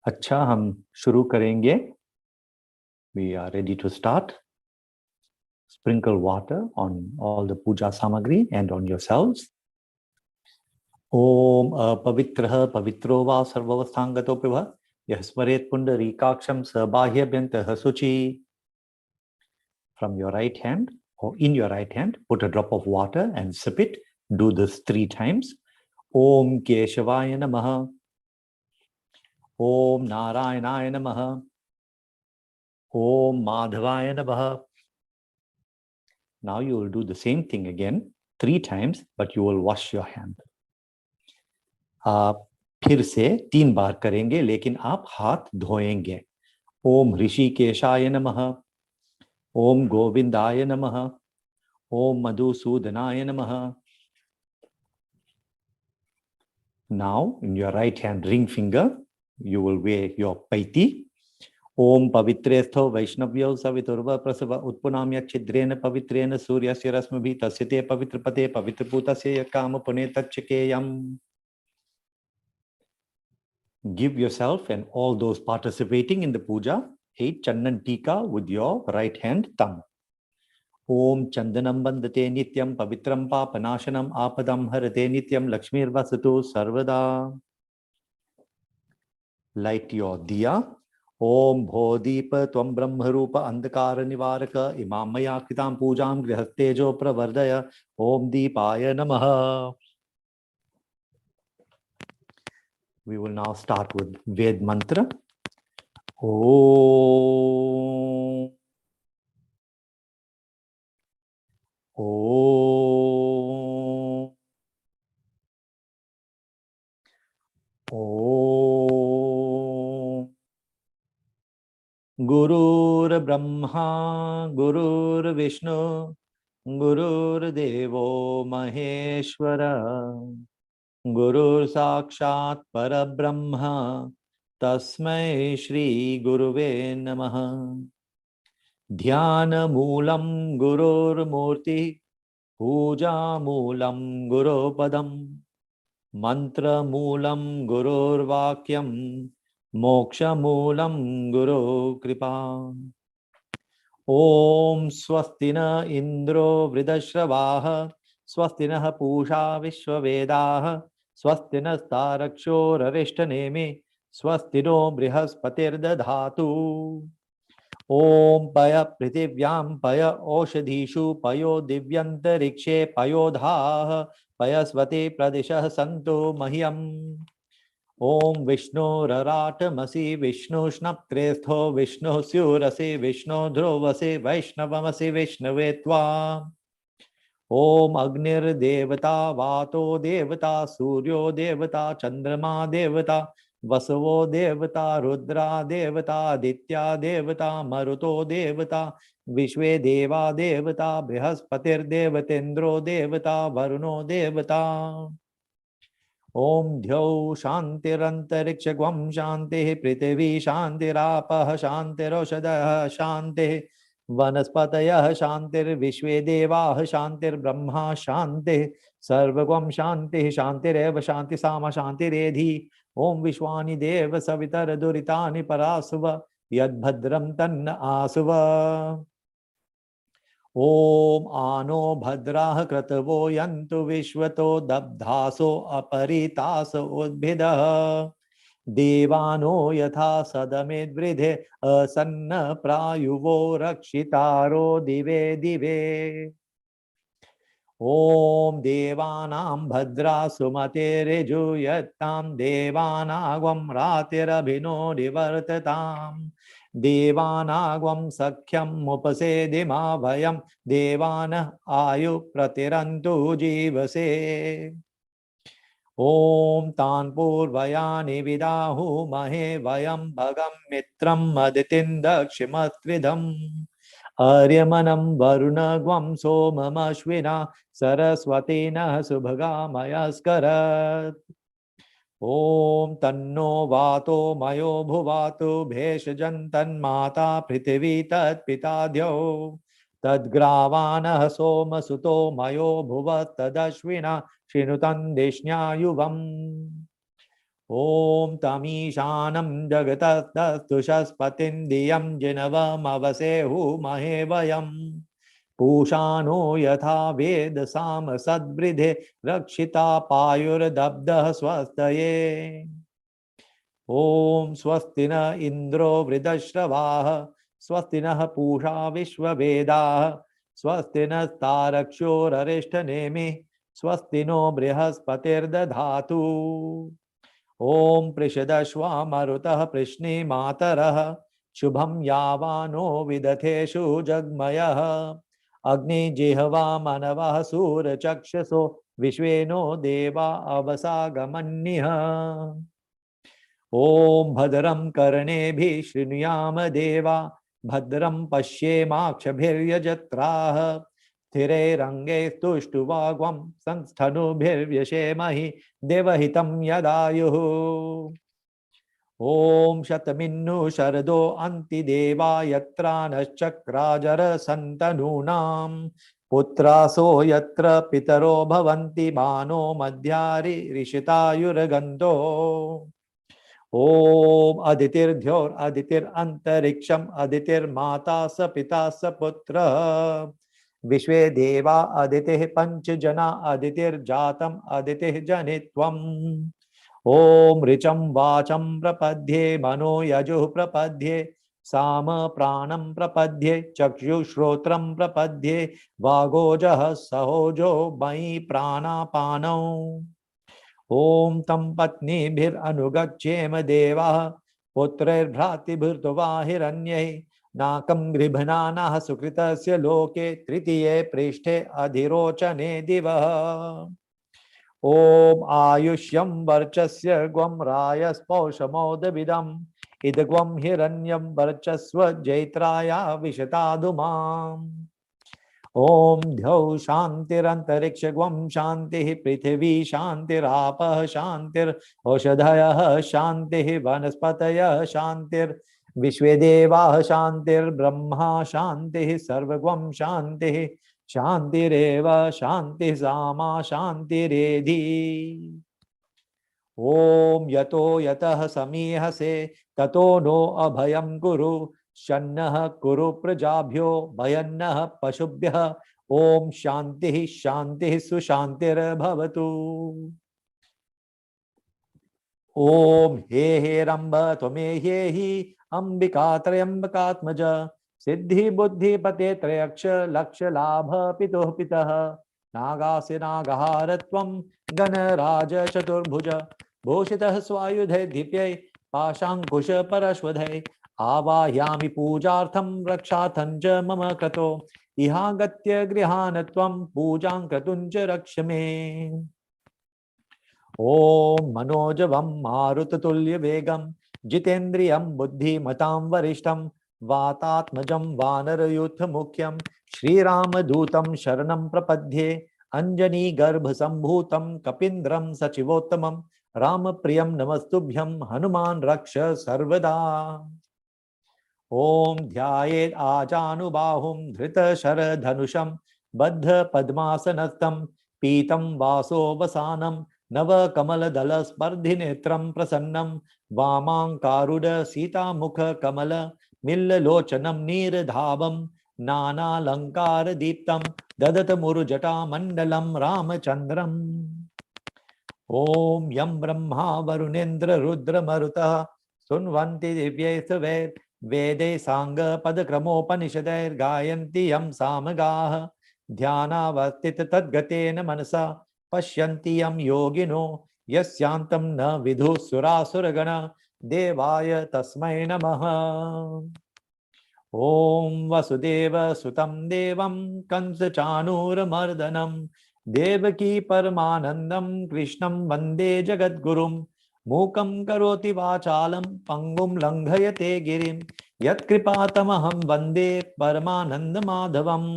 अच्छा, हम शुरू करेंगे. We are ready to start. Sprinkle water on all the puja samagri and on yourselves. Om pavitrah pavitro va sarvavasthangato piva yasmaret pundarikaksham sabhahyabhyantah suchi. From your right hand or in your right hand, put a drop of water and sip it. Do this 3 times. Om Keshavaya Namaha. Om Narayanaya Namaha. Om Madhavaya Namaha. Now you will do the same thing again 3 times, but you will wash your hand. आप फिर से 3 बार करेंगे, लेकिन आप हाथ धोएंगे. ओम ऋषिकेशाय नमः. ओम गोविंदाय नमः. ओम मधुसूदनाय नमः. Now, in your right hand ring finger, you will wear your paiti. Om pavitresto vaishnavyo saviturva prasava utpunamya chidrena pavitreena suryasya rasmabhi tasyate pavitrapate pavitraputasya yakama punetachakeyam. Give yourself and all those participating in the puja 8 chandan tika with your right hand thumb. Om chandanam bandate nityam pavitram papanashanam apadam harate nityam lakshmir vasatu sarvada. Light your diya. Om bhodhipa tvam brahmarupa andhakara nivaraka imam maya kritam pujam grihastejo pravardaya. Om deepaya namaha. We will now start with Ved mantra. Om. Om. Om. Gurur Brahma, Gurur Vishnu, Gurur Devo Maheshwara, Gurur Sakshat Parabrahma, Tasmai Shri Guruve Namaha. Dhyana Moolam Gurur Murti, Puja Moolam Guru Padam, Mantra Moolam Gurur Vakyam, Moksha Moolam Guru Kripa. Om Swastina Indro Vridashravaha, Swastina Pusha Vishwavedaha, Swastina Staraksho Ravishtanemi, Swastino Brihaspatirdadhatu. Om Paya Prithivyam Paya Oshadhishu Payo Divyantarikshe Payodhaha Payasvati Pradishah Santo Mahyam. Om Vishnu Raratamasi Vishnu Shnaptresto Vishnu Syurasi Vishnu Dhruvasi Vaishnavamasi Vishnavetva. Om Agnir Devata Vato Devata Suryo Devata Chandrama Devata Vasavo Devata Rudra Devata Aditya Devata Maruto Devata Vishwe Deva Devata Brihaspatir Devatendro Devata Varuno Devata. Om Dhyo Shantirantarikshagvam Shanti Prithvi Shantirapah Shantiroshadah Shanti Vanaspatayah Shantir Vishwe Devah Shantir Brahma Shanti Sarvagam Shanti Shantireva Shanti Sama Shantiredhi. Om Vishwani Deva Savitar Duritani Parasuva Yad Bhadram Tanna Asuva. Om Ano Bhadrah Kratavo Yantu Vishwato Dabdhaso Aparitaso Udbhidah Devano Yatha Sadamed Vridhe Asanna Prayuvo Rakshitaro Dive Dive. Om Devanam Bhadra Sumate Reju Yattam Devanagvam Ratirabhino Divartatam Devanagvam Sakhyam Upasedima Vayam Devana Ayu Pratirantu Jivase. Om Tanpur Vayani Vidahu Mahe Vayam Bhagam Mitram Aditindakshimastvidam Aryamanam Varunagvam Somamashvina Saraswatina Subhagamayaskarat. Om Tanno Vato Mayo Bhuvatu Bheshajantan Mata Prithvi Tat Pitadyo Tadgravana Soma Suto Mayo Bhuvat Tadashvina Shinutan Deshnayuvam. ओम तमीशानं जगतस्तुषस्पतिं धियं जिनवमवसेहुमहे वयम् पूषानो यथा वेद साम सद्वृधे रक्षिता पायुर्दब्धः स्वस्तये ओम स्वस्ति न इंद्रो वृद्धश्रवाः स्वस्ति नः पूषा विश्ववेदाः स्वस्ति नस्तारक्षोररिष्ठनेमिः स्वस्ति नो बृहस्पतिर्दधातु ओम पृषदश्वा मरुतः पृश्नि मातरः शुभं यावानो विदथेषु जग्मयः अग्निजिह्वा मनवः सूरचक्षुषो विश्वेनो देवा अवसागमन्निः ओम भद्रं कर्णेभिः शृणुयाम देवा भद्रं पश्येमाक्षभिर्यजत्राः स्थिरैरङ्गैस्तुष्टुवाग्वं संस्थानुभिर्व्यशेमहि देवहितं यदायुः ओम शतमिन्नु शरदो अन्ति देवा यत्रा नश्चक्राजर सन्तनूनां पुत्रासो यत्र पितरो भवन्ति मानो मध्यारि ऋषितायुर्गन्धो ओम अदितिर्ध्योर अदितिरंतरिक्षम अदितिर्माता स पिता स पुत्र विश्वे देवा अदितिः पंच जना अदितिर्जातम अदितिः जनित्वम् ओम ऋचं वाचं प्रपद्ये मनो यजुः प्रपद्ये साम प्राणं प्रपद्ये चक्षुश्रोत्रं प्रपद्ये वागोजः सहोजो मयि प्राणापानौ ओम तम पत्नीभिरनुगच्छेम देवाः पुत्रैर्भ्रातृभिर्तुवा हिरण्यै नाकं गृभणानः सुकृतस्य लोके तृतीये पृष्ठे अधिरोचने दिवः ओम आयुष्यं वर्चस्य ग्वं रायस्पौषमोदविदम् इदग्वं हिरण्यं वर्चस्व जैत्राया विशताधुमाम् ओम द्यौ शांतिरंतरिक्षगं शांति पृथिवी शांतिरापः शांतिरौषधयः शांति वनस्पतयः शांतिर्विश्वे देवाः शांतिर्ब्रह्मा शांति सर्वगं शांति शांतिरेव शांति सामा शांतिरेधि ओम यतो यतः समीहसे ततो नो अभयं कुरु शन्नः कुरु प्रजाभ्यो भयन्नः पशुभ्यः ओम शांति शांति सुशांतिर्भवतु ओम हे रंभ त्वमेह्येहि अंबिका त्र्यंबकात्मज सिद्धि बुद्धि पते त्रयक्ष लक्ष लाभ पितुः पितः नागास्य नागहारत्वं गणराज चतुर्भुज भूषितः स्वायुधे दीप्यै पाशाङ्कुश परश्वधै आवाहयामि पूजार्थं रक्षार्थं च मम क्रतो इहागत्य गृहान् त्वं पूजां क्रतुं च रक्ष मे ओम मनोजवं मारुततुल्यवेगं जितेन्द्रियं बुद्धिमतां वरिष्ठं वातात्मजं वानरयूथमुख्यं श्रीरामदूतं शरणं प्रपद्ये अंजनीगर्भसम्भूतं कपीन्द्रं सचिवोत्तमं रामप्रियं नमस्तुभ्यं हनुमान् रक्ष सर्वदा ओम ध्यायेत् आजानुबाहुं धृतशरधनुषं बद्धपद्मासनस्थं पीतं वासोवसानं नवकमलदलस्पर्धिनेत्रं प्रसन्नं वामाङ्कारुड सीतामुखकमल मिल्ललोचनं नीरधावं नानालङ्कारदीप्तं ददतमुरुजटामण्डलं रामचन्द्रम् ओम यं ब्रह्मा वरुणेन्द्र रुद्रमरुतः सुन्वन्ति दिव्यैस्तवैर् वेदे साङ्गपदक्रमोपनिषदैर्गायन्ति यं सामगाः ध्यानावस्थित तद्गतेन मनसा पश्यन्ति यं योगिनो यस्यान्तं न विदुः सुरासुरगण देवाय तस्मै नमः ओम वसुदेव सुतं देवं कंसचाणूरमर्दनं देवकी परमानन्दं कृष्णं वन्दे जगद्गुरुं मूकं करोति वाचालं पंगुं लङ्घयते गिरिं यत्कृपातमहं वन्दे परमानन्दमाधवम्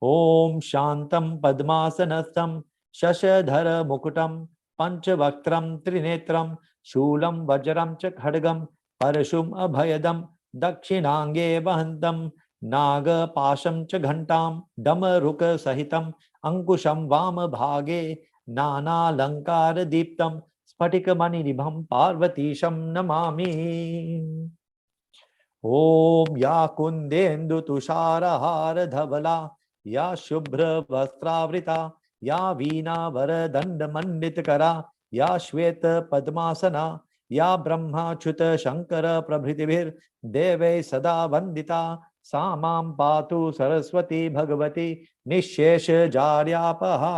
ओम शान्तं पद्मासनस्थं शशधर मुकुटं पंचवक्त्रं त्रिनेत्रं शूलं वज्रं च खड्गं परशुम् अभयदं दक्षिणांगे वहन्तं नागपाशं च घण्टां डमरुकसहितं अंकुशं वामभागे नानालंकारदीप्तं स्फटिकमणिनिभं पार्वतीशं नमामि। ओम या कुन्देन्दुतुषारहारधवला या शुभ्रवस्त्रावृता या वीणावरदण्डमण्डितकरा या श्वेतपद्मासना या ब्रह्माच्युतशङ्करप्रभृतिभिर्देवैः सदा वन्दिता सा मां पातु सरस्वती भगवती निःशेषजाड्यापहा।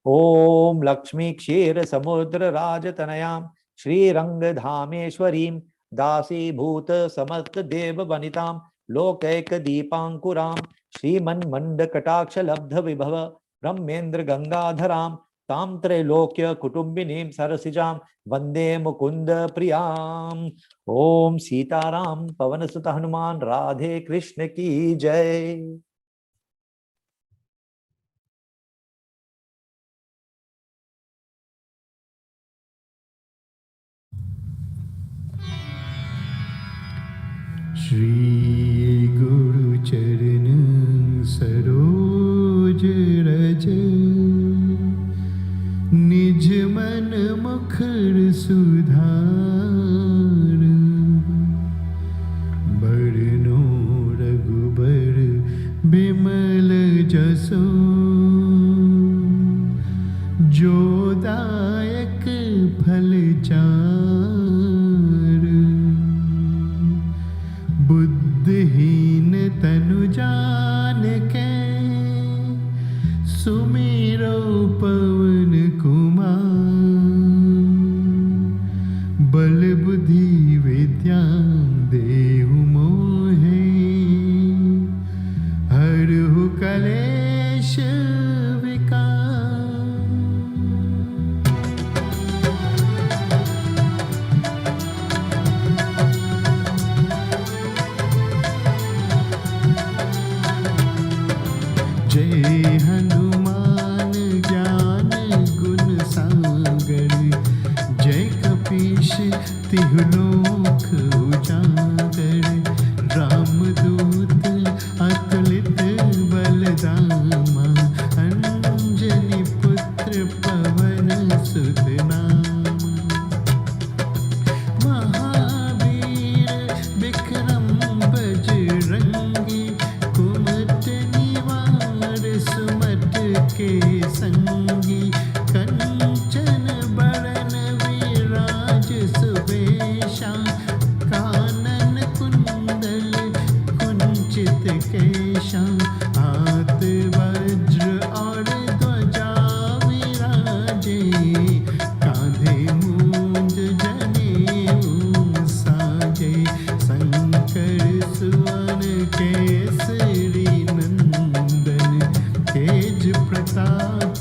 ओम लक्ष्मी क्षीर समुद्र राजतनयां श्रीरंगधामेश्वरीं दासीभूत समस्त देव वनितां लोकैक दीपांकुरां श्रीमन्मंडकटाक्ष लब्ध विभव ब्रह्मेन्द्र गंगाधरां तां त्रैलोक्य कुटुंबिनीं सरसिजां वंदे मुकुंद प्रियां। ओम सीताराम पवन सुत हनुमान राधे कृष्ण की जय। श्री गुरु चरण सरोज रज निज मन मुखर सुधार बरनो रघुबर बिमल जसो जो दायक फल चार बुद्धिहीन तनु जान के सुमिरो पवन कुमार बल बुद्धि विद्या देहु मोहे हरहु कलेश विकार। जय हनुमान ज्ञान गुण सागर जय कपीश तिहु लोक उजागर रामदूत अतुलित बलधामा अंजनी पुत्र पवन सुत नामा महावीर विक्रम बजरंगी कुमत निवार सुमत के संगी कंचन बरन विराज सुबेशा कानन कुंडल कुंचित केशा हाथ वज्र और ध्वजा विराजे कांधे मूंज जनेऊ साजे शंकर सुवन केसरी नंदन तेज प्रताप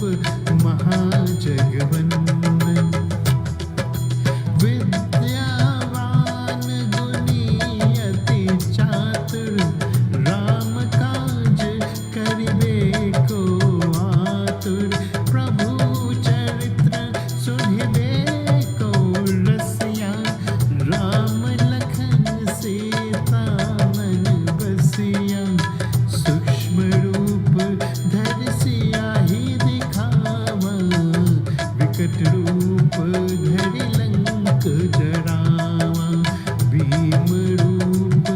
महाजगवंदन विद्यावान गुणी अति चातुर राम काज करिबे को आतुर प्रभु चरित्र सुनिबे को रसिया राम लखन सीता मन बसिया सूक्ष्म रूप धरि सियाहि दिखावा विकट रूप धरि लंक जरावा भीम रूप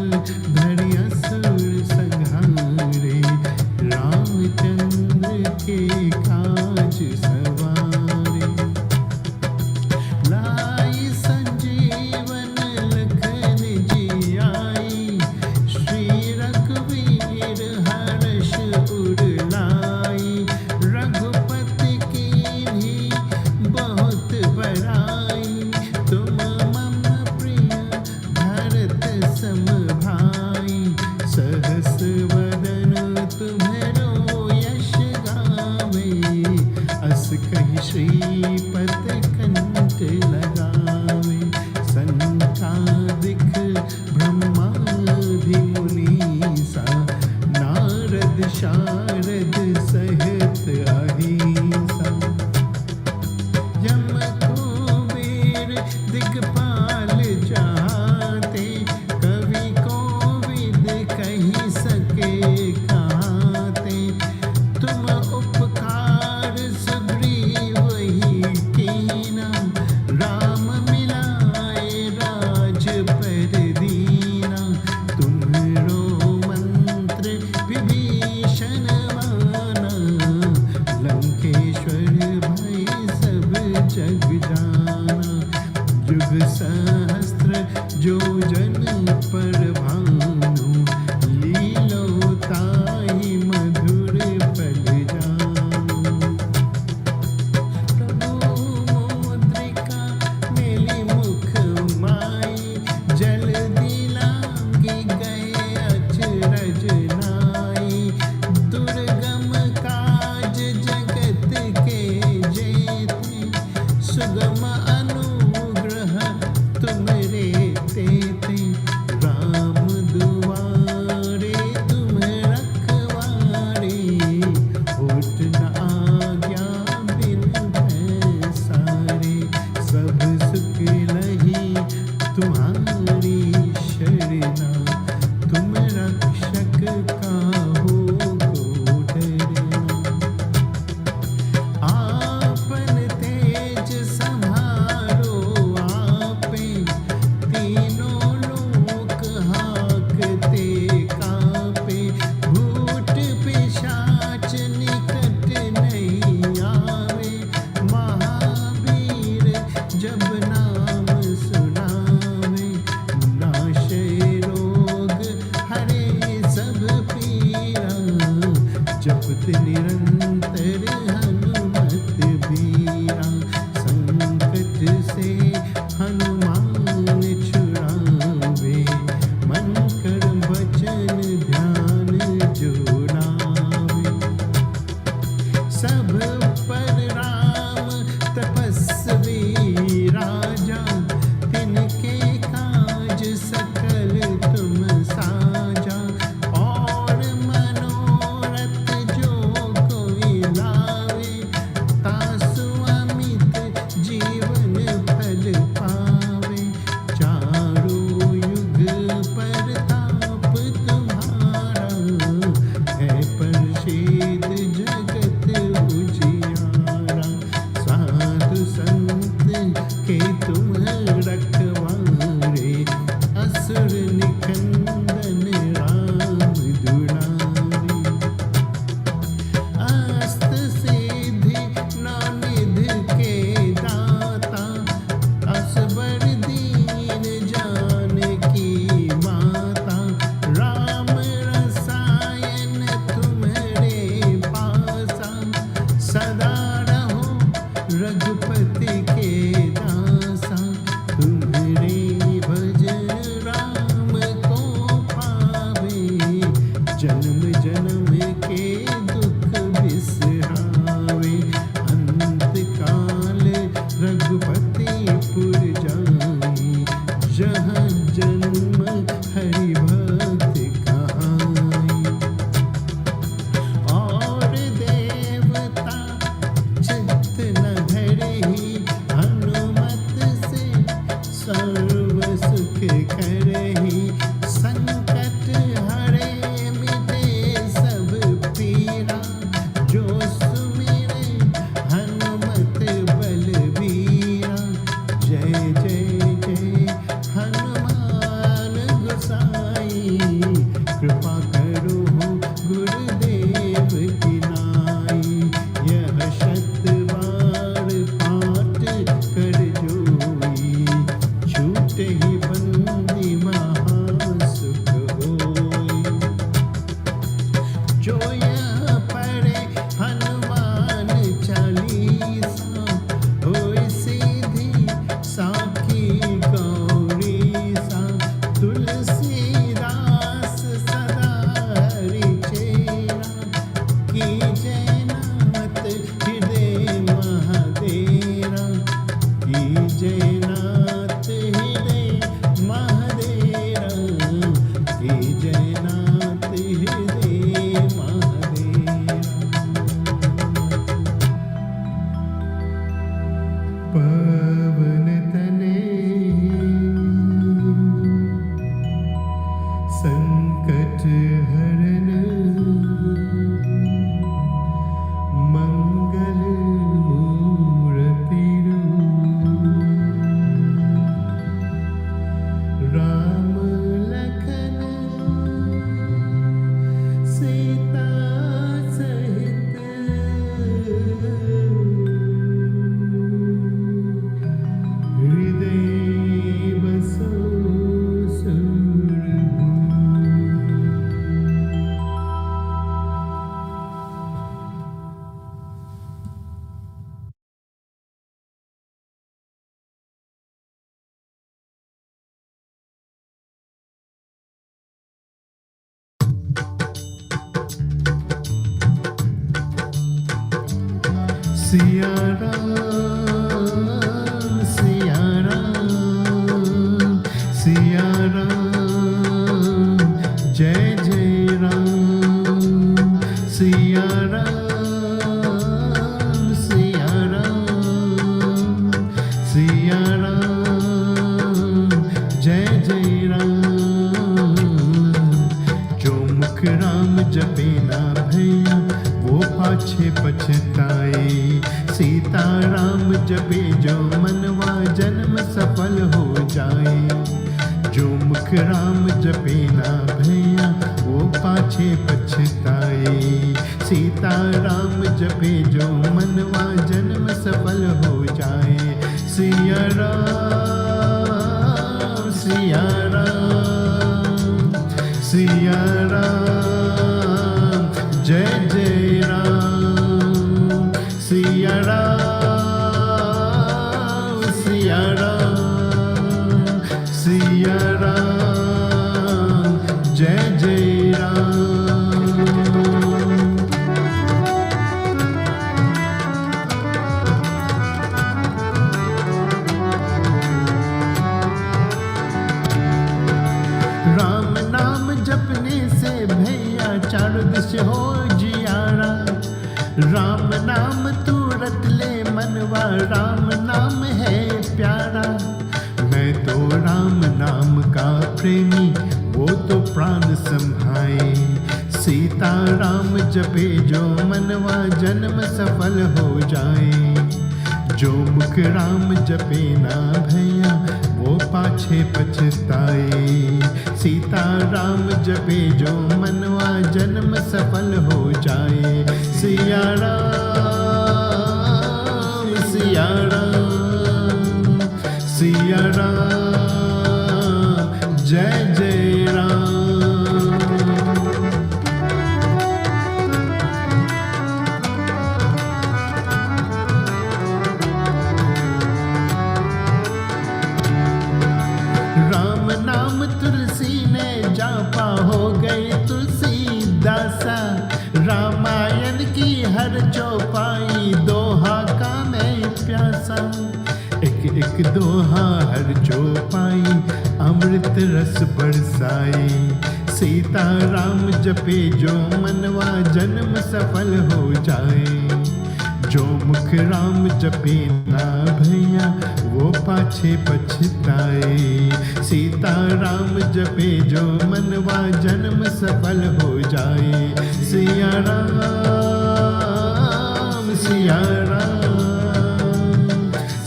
धरि असुर संहारे रामचंद्र के काज सवारे लाई संजीवन लखन जियाई श्री रघुवीर हर्ष उर लाई रघुपति कीन्ही बहुत बड़ाई तुम मम प्रिय भरत सम भाई सहस वदन तुम्हरो यश गावे अस कहि श्रीपद कंठ लगावे संकादिक ब्रह्मादि मुनीसा नारद शारद सहित अहिंसा यम कुबेर दिगपाल जाते कवि कोविद गगन पर भानु, लीलो ताहि मधुर पल जानु। प्रभु मुद्रिका मेली मुख माई, जल दिलांगी गए अचरज नाई। दुर्गम काज जगत के जेते, सुगम अनुग्रह तुमरे तेते। राम दुआरे तुम रखवारे, होत न आज्ञा बिन पैसारे। सब सुख लही तुम्हारी शरणा, तुम रक्षक काहू को डरना। आपन तेज सम्हारो आपे, तीनों लोक हाकते कापे। भूत पिशाच निकट नहीं आवे, महावीर जब नाम सुनावे। नाशे रोग हरे सब पीरा, जपत निरंतर हनुमत बीरा। संकट से हनुमान छुड़ावे, मन कर्म वचन ध्यान जोड़ावे। सब पर राम तपस्वी राजा, तिनके काज सकल तुम साजा। और मनोरथ जो कोई लावे, तासु अमित जीवन फल पावे। चारों युग परताप तुम्हारा, है परषेद जगत उजियारा। साधु संत के तुम रखवारे, असुर निकंदन राम दुलारे। अस्त सिद्धि नवनिधि के दाता, असबर दीन जानकी माता। राम रसायन तुम्हारे पासा, सदा रहो रघुपति के दासा। तुम्हारे भजन राम को पावे, जन्म जन्म के दुख बिसरावे। अंत काल रघुपतिपुर जाई, जहाँ जन्म हरि भक्त कहाई। और देवता चित्त न धरहि, हनुमत से सर्व सुख करहि। संकट हरे मिटे सब पीरा, जो सुमिरे हनुमत बलबीरा। जय जय जय हनुमान गोसाई, कृपा करो गुरुदेव की नाई। यह शत बार पाठ कर जोई, छूटे ही बंदी सिया राम सिया राम सिया राम जय जय राम सिया राम सिया राम सिया राम जय जय राम। जो मुख राम जपे ना भैया वो पाछे पछताए। सीता राम जपे जो मनवा जन्म सफल हो जाए। जो मुख राम जपे ना भैया वो पाछे पछताए। सीता राम जपे जो मनवा जन्म सफल हो जाए। सिया राम सिया राम सिया राम जय जय राम सिया राम सिया राम सिया राम जय जय राम। राम नाम जपने से भैया चारों दिश हो जियारा। राम नाम तू रट ले मनवा राम नाम है प्यारा। मैं तो राम नाम का प्रेमी वो तो प्राण संभाए। सीता राम जपे जो मनवा जन्म सफल हो जाए। जो मुख राम जपे ना भैया वो पाछे पछताए। सीता राम जपे जो मनवा जन्म सफल हो जाए। सिया राम सिया राम सिया राम जय जय राम। राम नाम तुलसी ने जापा हो गई तुलसी दासा। रामायण की हर चौपाई दोहा का मैं प्यासा। एक एक दोहा हर चौपाई अमृत रस बरसाए। सीता राम जपे जो मनवा जन्म सफल हो जाए। जो मुख राम जपे ना भैया वो पाछे पछताए। सीता राम जपे जो मनवा जन्म सफल हो जाए। सिया राम सिया राम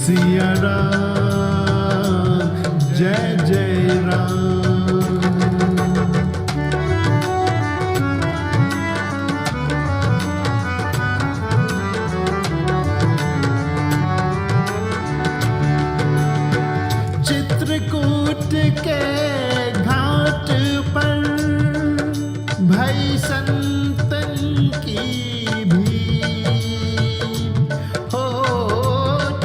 सिया राम जय जय राम। चित्रकूट के घाट पर भई संतन की भीड़ हो।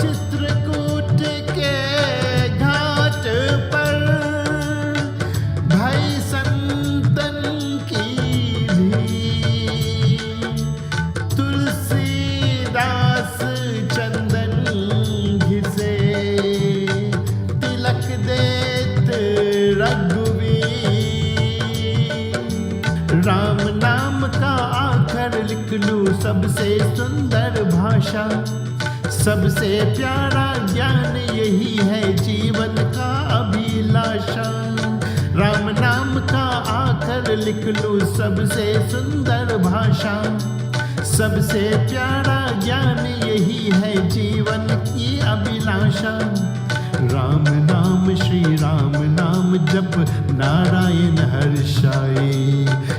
चित्रकूट के घाट पर भई संतन की भीड़। तुलसीदास चंदन घिसे तिलक देत रघुवीर। राम नाम का आखर लिख लूं सबसे सुंदर भाषा। सबसे प्यारा ज्ञान यही है जीवन का अभिलाषा। राम नाम का आखर लिख लूं सबसे सुंदर भाषा। सबसे प्यारा ज्ञान यही है जीवन की अभिलाषा। राम नाम श्री राम नाम जप नारायण हर्षाए।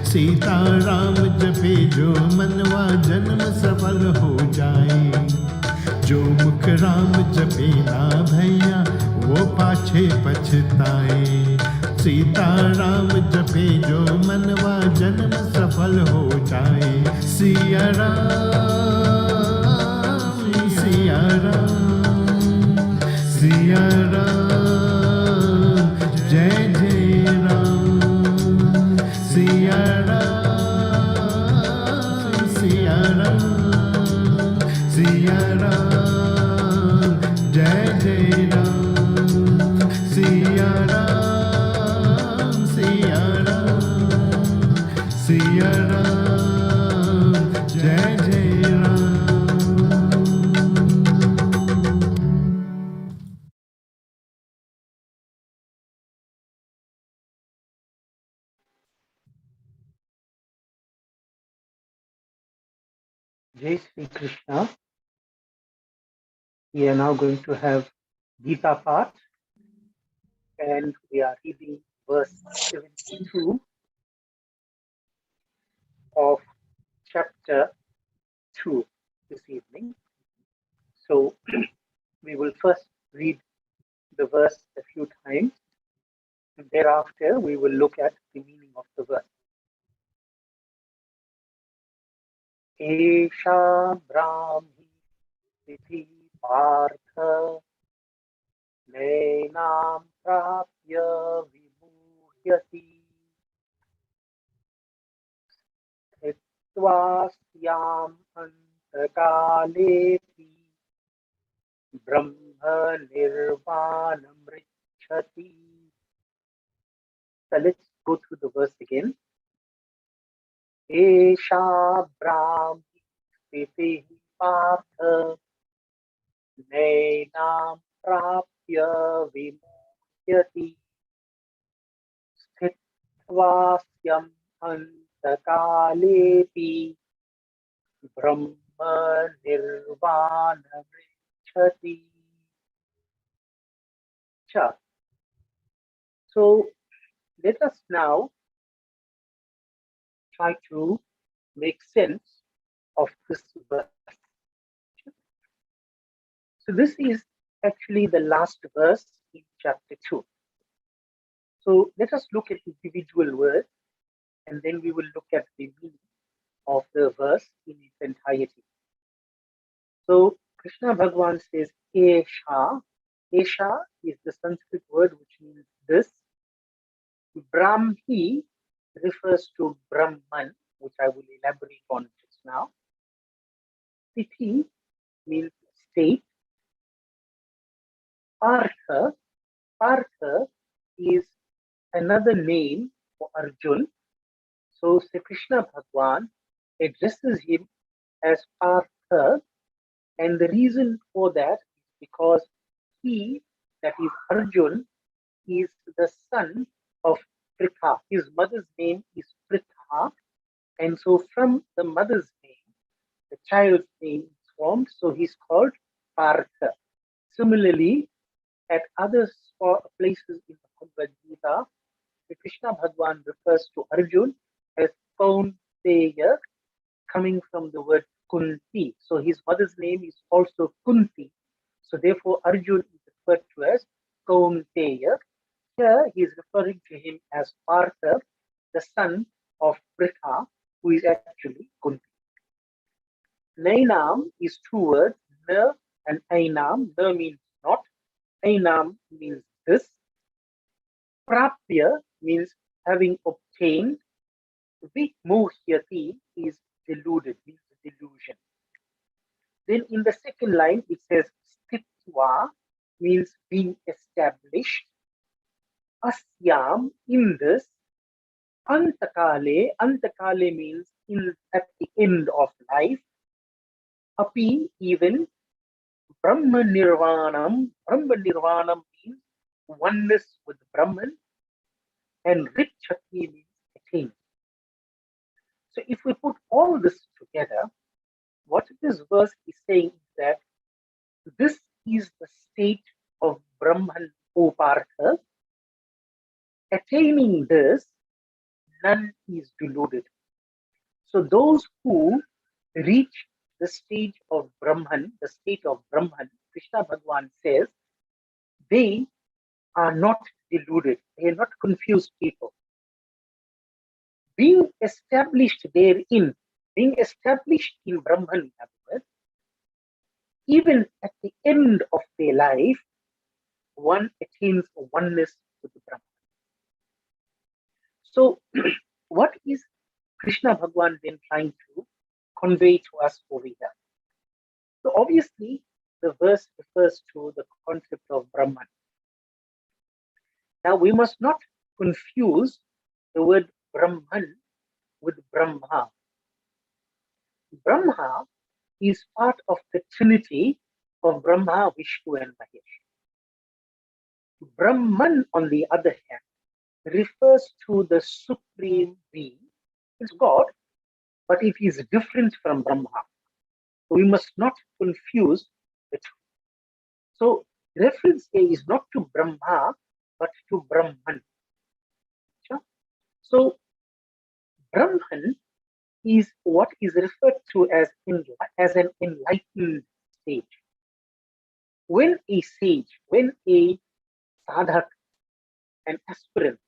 सीता राम जपे जो मनवा जन्म सफल हो जाए। जो मुख राम जपे ना भैया वो पाछे पछताए। सीता राम जपे जो मनवा जन्म सफल हो जाए। सिया राम सिया राम सिया राम जय जय Ram. Siya Ram Siya Ram Siya Jai Sri Krishna. We are now going to have Gita part, and we are reading verse 72 of chapter 2 this evening. So we will first read the verse a few times, and thereafter we will look at the meaning of the verse. Esha Brahmi Tithi Partha Nenam Prapya Vimuhyati Swasyam Antakalepi Brahma Nirvanam Richati. So let's go through the verse again. Esha Brahmi Stiti Partha Nenam Prapya Vimuhyati Sthitvasyam Antakalepi Brahma Nirvana Richati. So let us now try to make sense of this verse. So this is actually the last verse in chapter 2. So let us look at individual words, and then we will look at the meaning of the verse in its entirety. So Krishna Bhagavan says, Esha. Esha is the Sanskrit word which means this. Brahmi refers to Brahman, which I will elaborate on just now. Tithi means state. Partha. Partha is another name for Arjun. So Sri Krishna Bhagavan addresses him as Partha, and the reason for that is because he, that is Arjun, is the son of Pritha. His mother's name is Pritha, and so from the mother's name, the child's name is formed, so he's called Partha. Similarly, at other places in the Bhagavad Gita, the Krishna Bhagavan refers to Arjun as Kaunteya, coming from the word Kunti. So his mother's name is also Kunti. So therefore, Arjun is referred to as Kaunteya. Here he is referring to him as Partha, the son of Pritha, who is actually Kunti. Nainam is two words, Na and Ainam. Na means not. Ainam means this. Prapya means having obtained. Vimuhyati is deluded, means delusion. Then in the second line it says Stitva means being established. Asyam, in this. Antakale means at the end of life. Api, even. Brahma Nirvanam means oneness with Brahman, and Richati means attain. So if we put all this together, what this verse is saying is that this is the state of Brahman, O Partha. Attaining this, none is deluded. So those who reach the stage of Brahman, the state of Brahman, Krishna Bhagavan says, they are not deluded. They are not confused people. Being established therein, being established in Brahman, in other words, even at the end of their life, one attains oneness with the Brahman. So, what is Krishna Bhagavan then trying to convey to us over here? So, obviously, the verse refers to the concept of Brahman. Now, we must not confuse the word Brahman with Brahma. Brahma is part of the trinity of Brahma, Vishnu, and Mahesh. Brahman, on the other hand, refers to the supreme being. It's God, but it is different from Brahma. So we must not confuse the two. So reference here is not to Brahma, but to Brahman. So Brahman is what is referred to as an enlightened stage. When a sage, when a sadhak, an aspirant,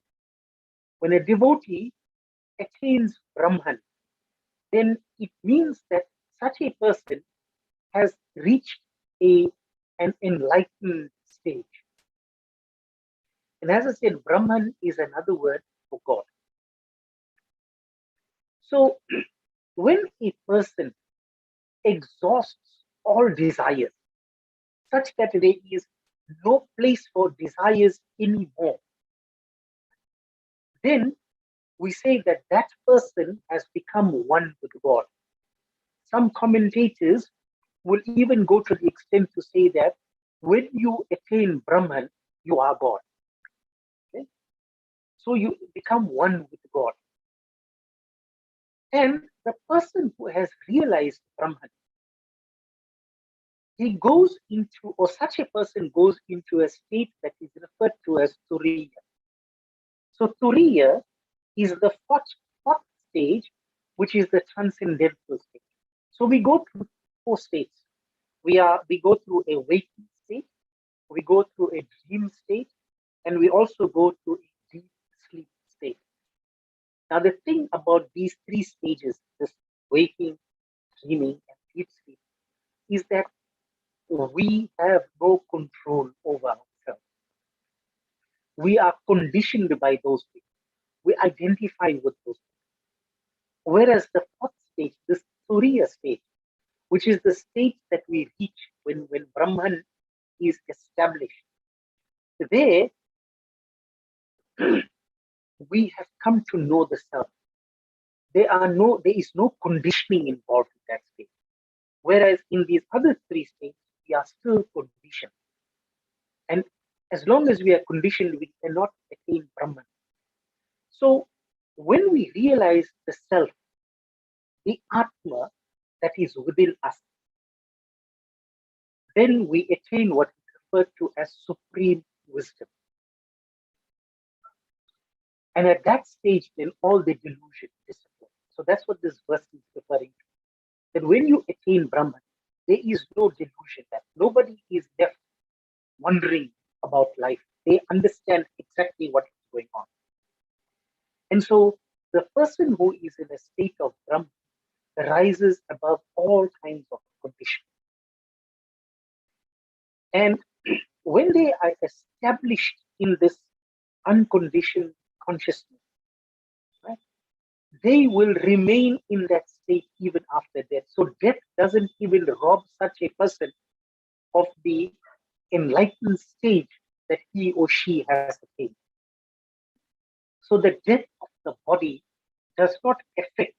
when a devotee attains Brahman, then it means that such a person has reached an enlightened stage. And as I said, Brahman is another word for God. So when a person exhausts all desires, such that there is no place for desires anymore, then we say that that person has become one with God. Some commentators will even go to the extent to say that when you attain Brahman, you are God. Okay? So you become one with God. And the person who has realized Brahman, he goes into, or such a person goes into a state that is referred to as Turiya. So Turiya is the fourth stage, which is the transcendental stage. So we go through 4 states. We go through a waking state, we go through a dream state, and we also go through a deep sleep state. Now the thing about these 3 stages, this waking, dreaming, and deep sleep, is that we have no control over ourselves. We are conditioned by those things. We identify with those things. Whereas the 4th stage, this Turiya state, which is the state that we reach when Brahman is established, there we have come to know the self. There is no conditioning involved in that state. Whereas in these other 3 states, we are still conditioned. And as long as we are conditioned, we cannot attain Brahman. So when we realize the self, the Atma that is within us, then we attain what is referred to as supreme wisdom. And at that stage, then all the delusion disappears. So that's what this verse is referring to. That when you attain Brahman, there is no delusion, that nobody is left wondering about life. They understand exactly what is going on. And so the person who is in a state of Brahman rises above all kinds of conditions. And when they are established in this unconditioned consciousness, right, they will remain in that state even after death. So death doesn't even rob such a person of the enlightened stage that he or she has attained. So the death of the body does not affect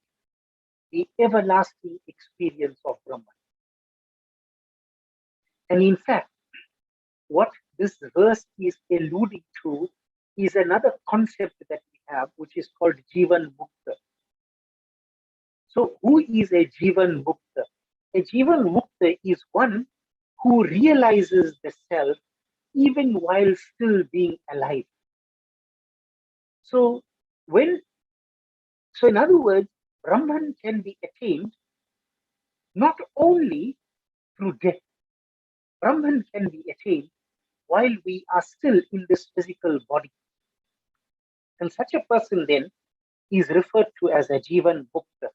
the everlasting experience of Brahman. And in fact, what this verse is alluding to is another concept that we have, which is called Jivan Mukta. So who is a Jivan Mukta? A Jivan Mukta is one who realizes the self even while still being alive. So in other words, Brahman can be attained not only through death. Brahman can be attained while we are still in this physical body. And such a person then is referred to as a Jivan Mukta.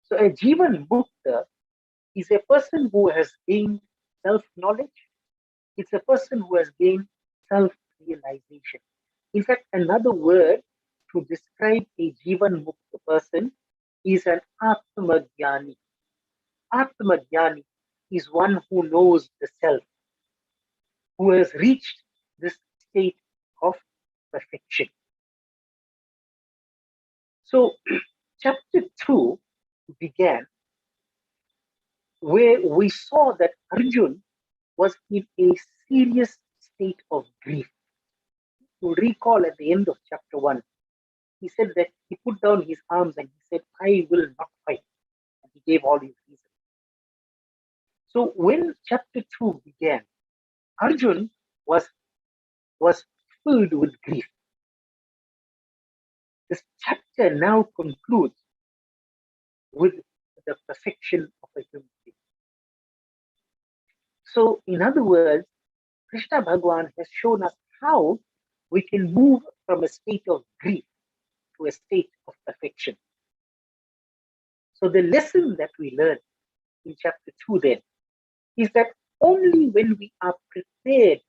So a Jivan Mukta is a person who has gained self-knowledge. It's a person who has gained self-realization. In fact, another word to describe a Jivan Mukta person is an Atma-Jnani. Atma-Jnani is one who knows the self, who has reached this state of perfection. So chapter 2 began where we saw that Arjun was in a serious state of grief. You recall at the end of chapter 1, he said that he put down his arms and he said, I will not fight. And he gave all his reasons. So when chapter 2 began, Arjun was filled with grief. This chapter now concludes with the perfection of a human being. So, in other words, Krishna Bhagwan has shown us how we can move from a state of grief to a state of perfection. So, the lesson that we learn in chapter 2 then is that only when we are prepared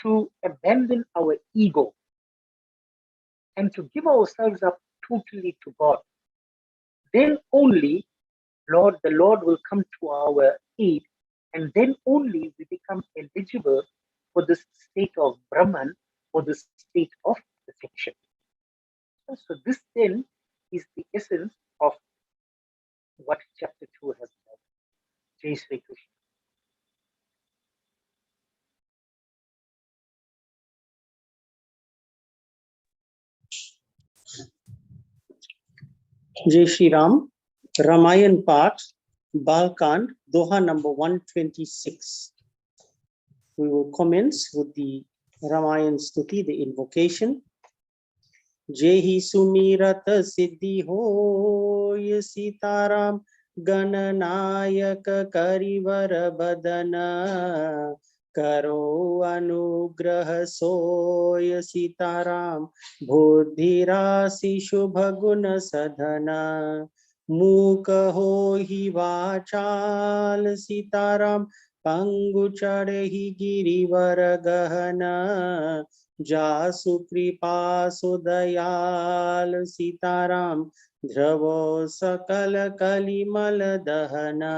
to abandon our ego and to give ourselves up totally to God, then only the Lord will come to our aid, and then only we become eligible for this state of Brahman, for this state of perfection. So this then is the essence of what chapter 2 has done. Jai Sri Krishna. Jai Shri Ram, Ramayan Part, Balkand, Doha number 126. We will commence with the Ramayan Stuti, the invocation. Jehi Sumirat Siddhi Hoy Sitaram Gananayak Karivar Badana Karo Anugrah Soy Sitaram Buddhirasi Shubhaguna Sadhana Mukha Hohi Vachal Sitaram Pangu Charehi Girivar Gahana जासु कृपा सुदयाल सीताराम ध्रुवो सकल कलिमल दहना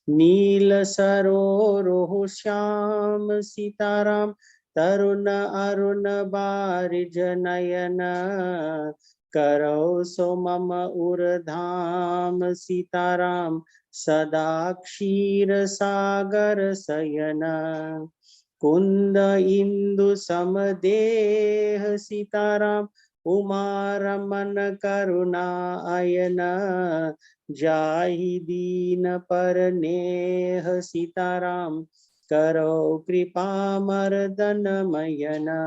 नील सरोरुह श्याम सीताराम तरुण अरुण बारिज नयन करो सो मम उर्धाम सीताराम सदा क्षीर सागर सयना कुंद इंदु समदेह सीताराम उमा रमन करुणा अयन जाहि दीन पर नेह सीताराम करो कृपा मर्दन मयना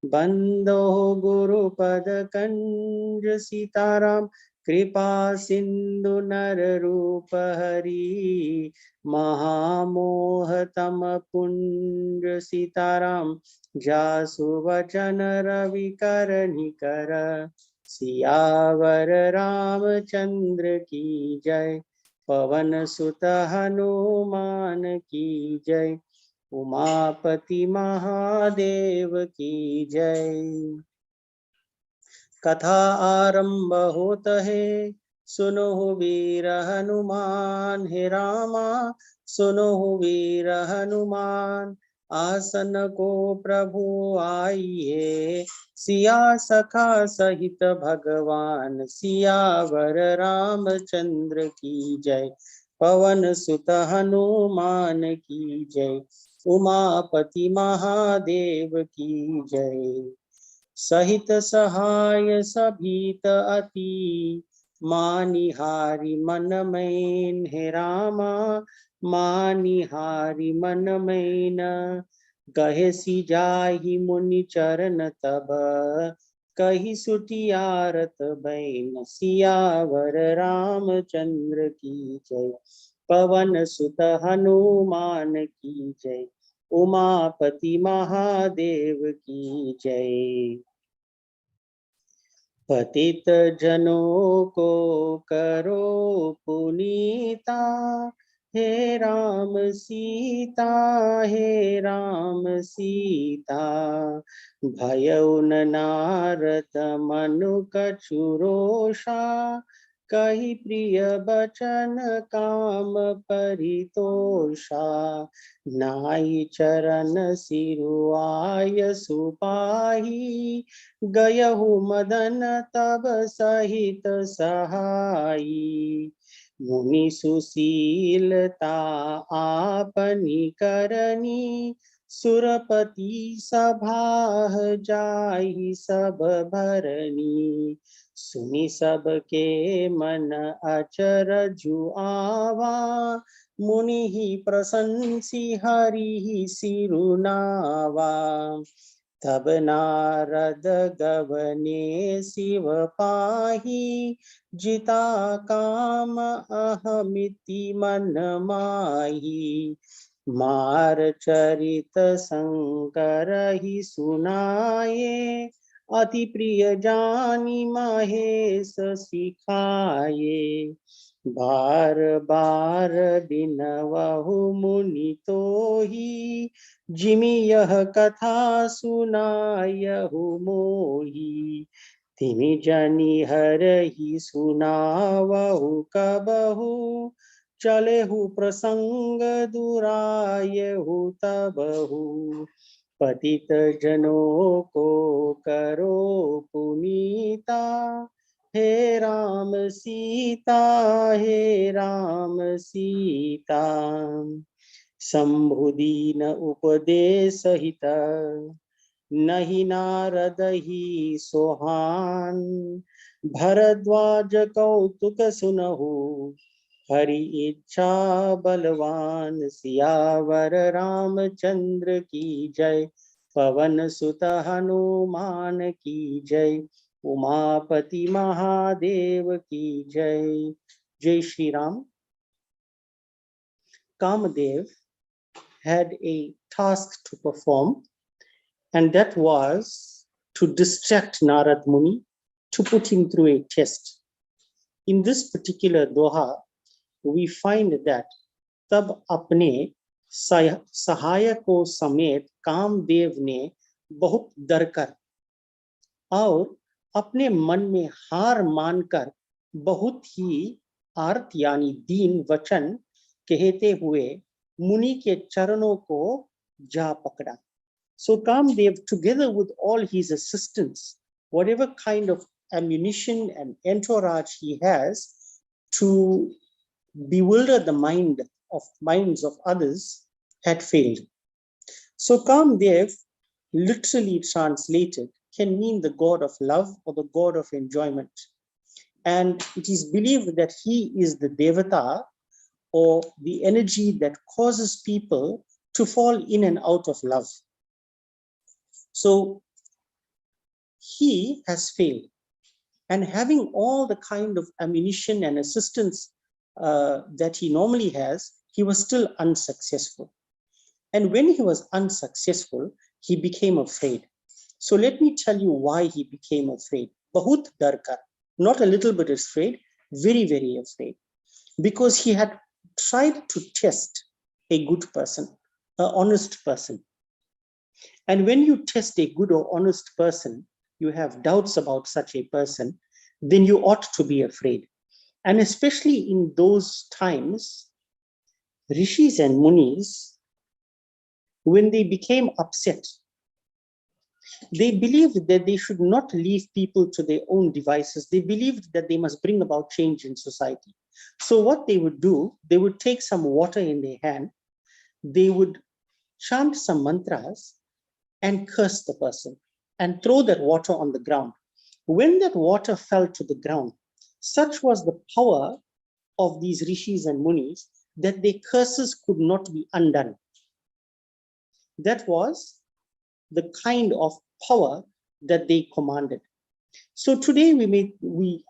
बंदो गुरुपद कंज सीताराम कृपा सिंधु नर रूप हरि महामोह तम पुंज सीताराम जासु वचन रवि कर निकर सियावर रामचंद्र की जय पवन सुत हनुमान की जय उमापति महादेव की जय। कथा आरंभ होत है सुनो वीर हनुमान हे रामा सुनो वीर हनुमान आसन को प्रभु आइए सिया सखा सहित भगवान सियावर रामचंद्र की जय पवन सुत हनुमान की जय उमापति महादेव की जय। सहित सहाय सभीत अति मानिहारी मन मैन हे रामा मानिहारी मन मैन गहे सी जाहि मुनि चरण तब कही सुटियारत बैन सियावर रामचंद्र की जय पवन सुत हनुमान की जय उमापति महादेव की जय। पतित जनों को करो पुनीता हे राम सीता हे राम सीता भयउ न नारद मनु कछुरोषा कही प्रिय बचन काम परितोषा नाई चरण सिरुआय सुपाही गयहु मदन तब सहित सहाई मुनि सुशीलता आपनी करनी सुरपति सभाह जाहि सब भरनी, सुनि सबके मन अचरजु आवा, मुनि ही प्रशंसी हरि ही सिरुनावा। तब नारद गवने शिव पाही, जिता काम अहमिति मन माही। मार चरित शंकर ही सुनाये, अति प्रिय जानी महेश सिखाये। बार बार बिनवहु मुनि तो ही, जिमि यह कथा सुनायहु मोही। तिमि जनि हरहि सुनावहु कबहु, चलेहु प्रसंग दुरायहु तबहु। पतित जनों को करो पुनीता, हे राम सीता, हे राम सीता। शंभु दीन उपदेश हित, नहीं नारद ही सोहान। भरद्वाज कौतुक सुनहु, हरि इच्छा बलवान। सियावर रामचंद्र की जय, पवन सुत हनुमान की जय। उमापति महादेव की जय। जय Shri Ram. Kamadev had a task to perform, and that was to distract Narad Muni, to put him through a test. In this particular doha, we find that तब अपने सहायकों समेत कामदेव ने बहुत डर कर और अपने मन में हार मानकर बहुत ही आर्त यानी दीन वचन कहते हुए मुनि के चरणों को जा पकड़ा. So Kamdev, together with all his assistants, whatever kind of ammunition and entourage he has to bewilder the minds of others, had failed. So Kamdev, literally translated, can mean the god of love or the god of enjoyment. And it is believed that he is the devata, or the energy that causes people to fall in and out of love. So he has failed, and having all the kind of ammunition and assistance that he normally has, he was still unsuccessful. And when he was unsuccessful, he became afraid. So let me tell you why he became afraid. Bahut darkar, not a little bit afraid, very, very afraid. Because he had tried to test a good person, an honest person. And when you test a good or honest person, you have doubts about such a person, then you ought to be afraid. And especially in those times, rishis and munis, when they became upset, they believed that they should not leave people to their own devices. They believed that they must bring about change in society. So what they would do, they would take some water in their hand, they would chant some mantras and curse the person and throw that water on the ground. When that water fell to the ground, such was the power of these rishis and munis that their curses could not be undone. That was the kind of power that they commanded. So today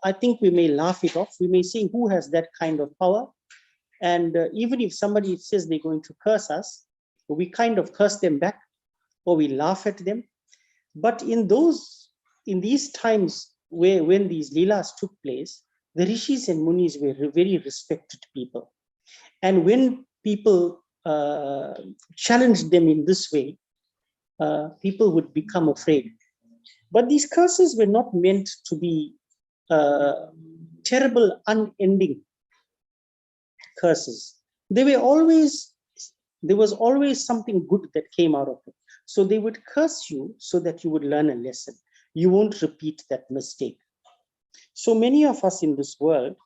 I think we may laugh it off. We may say, who has that kind of power? And even if somebody says they're going to curse us, we kind of curse them back or we laugh at them. But in these times when these leelas took place, the rishis and munis were very respected people. And when people challenged them in this way, people would become afraid. But these curses were not meant to be terrible, unending curses. There was always something good that came out of it. So they would curse you so that you would learn a lesson. You won't repeat that mistake. So many of us in this world,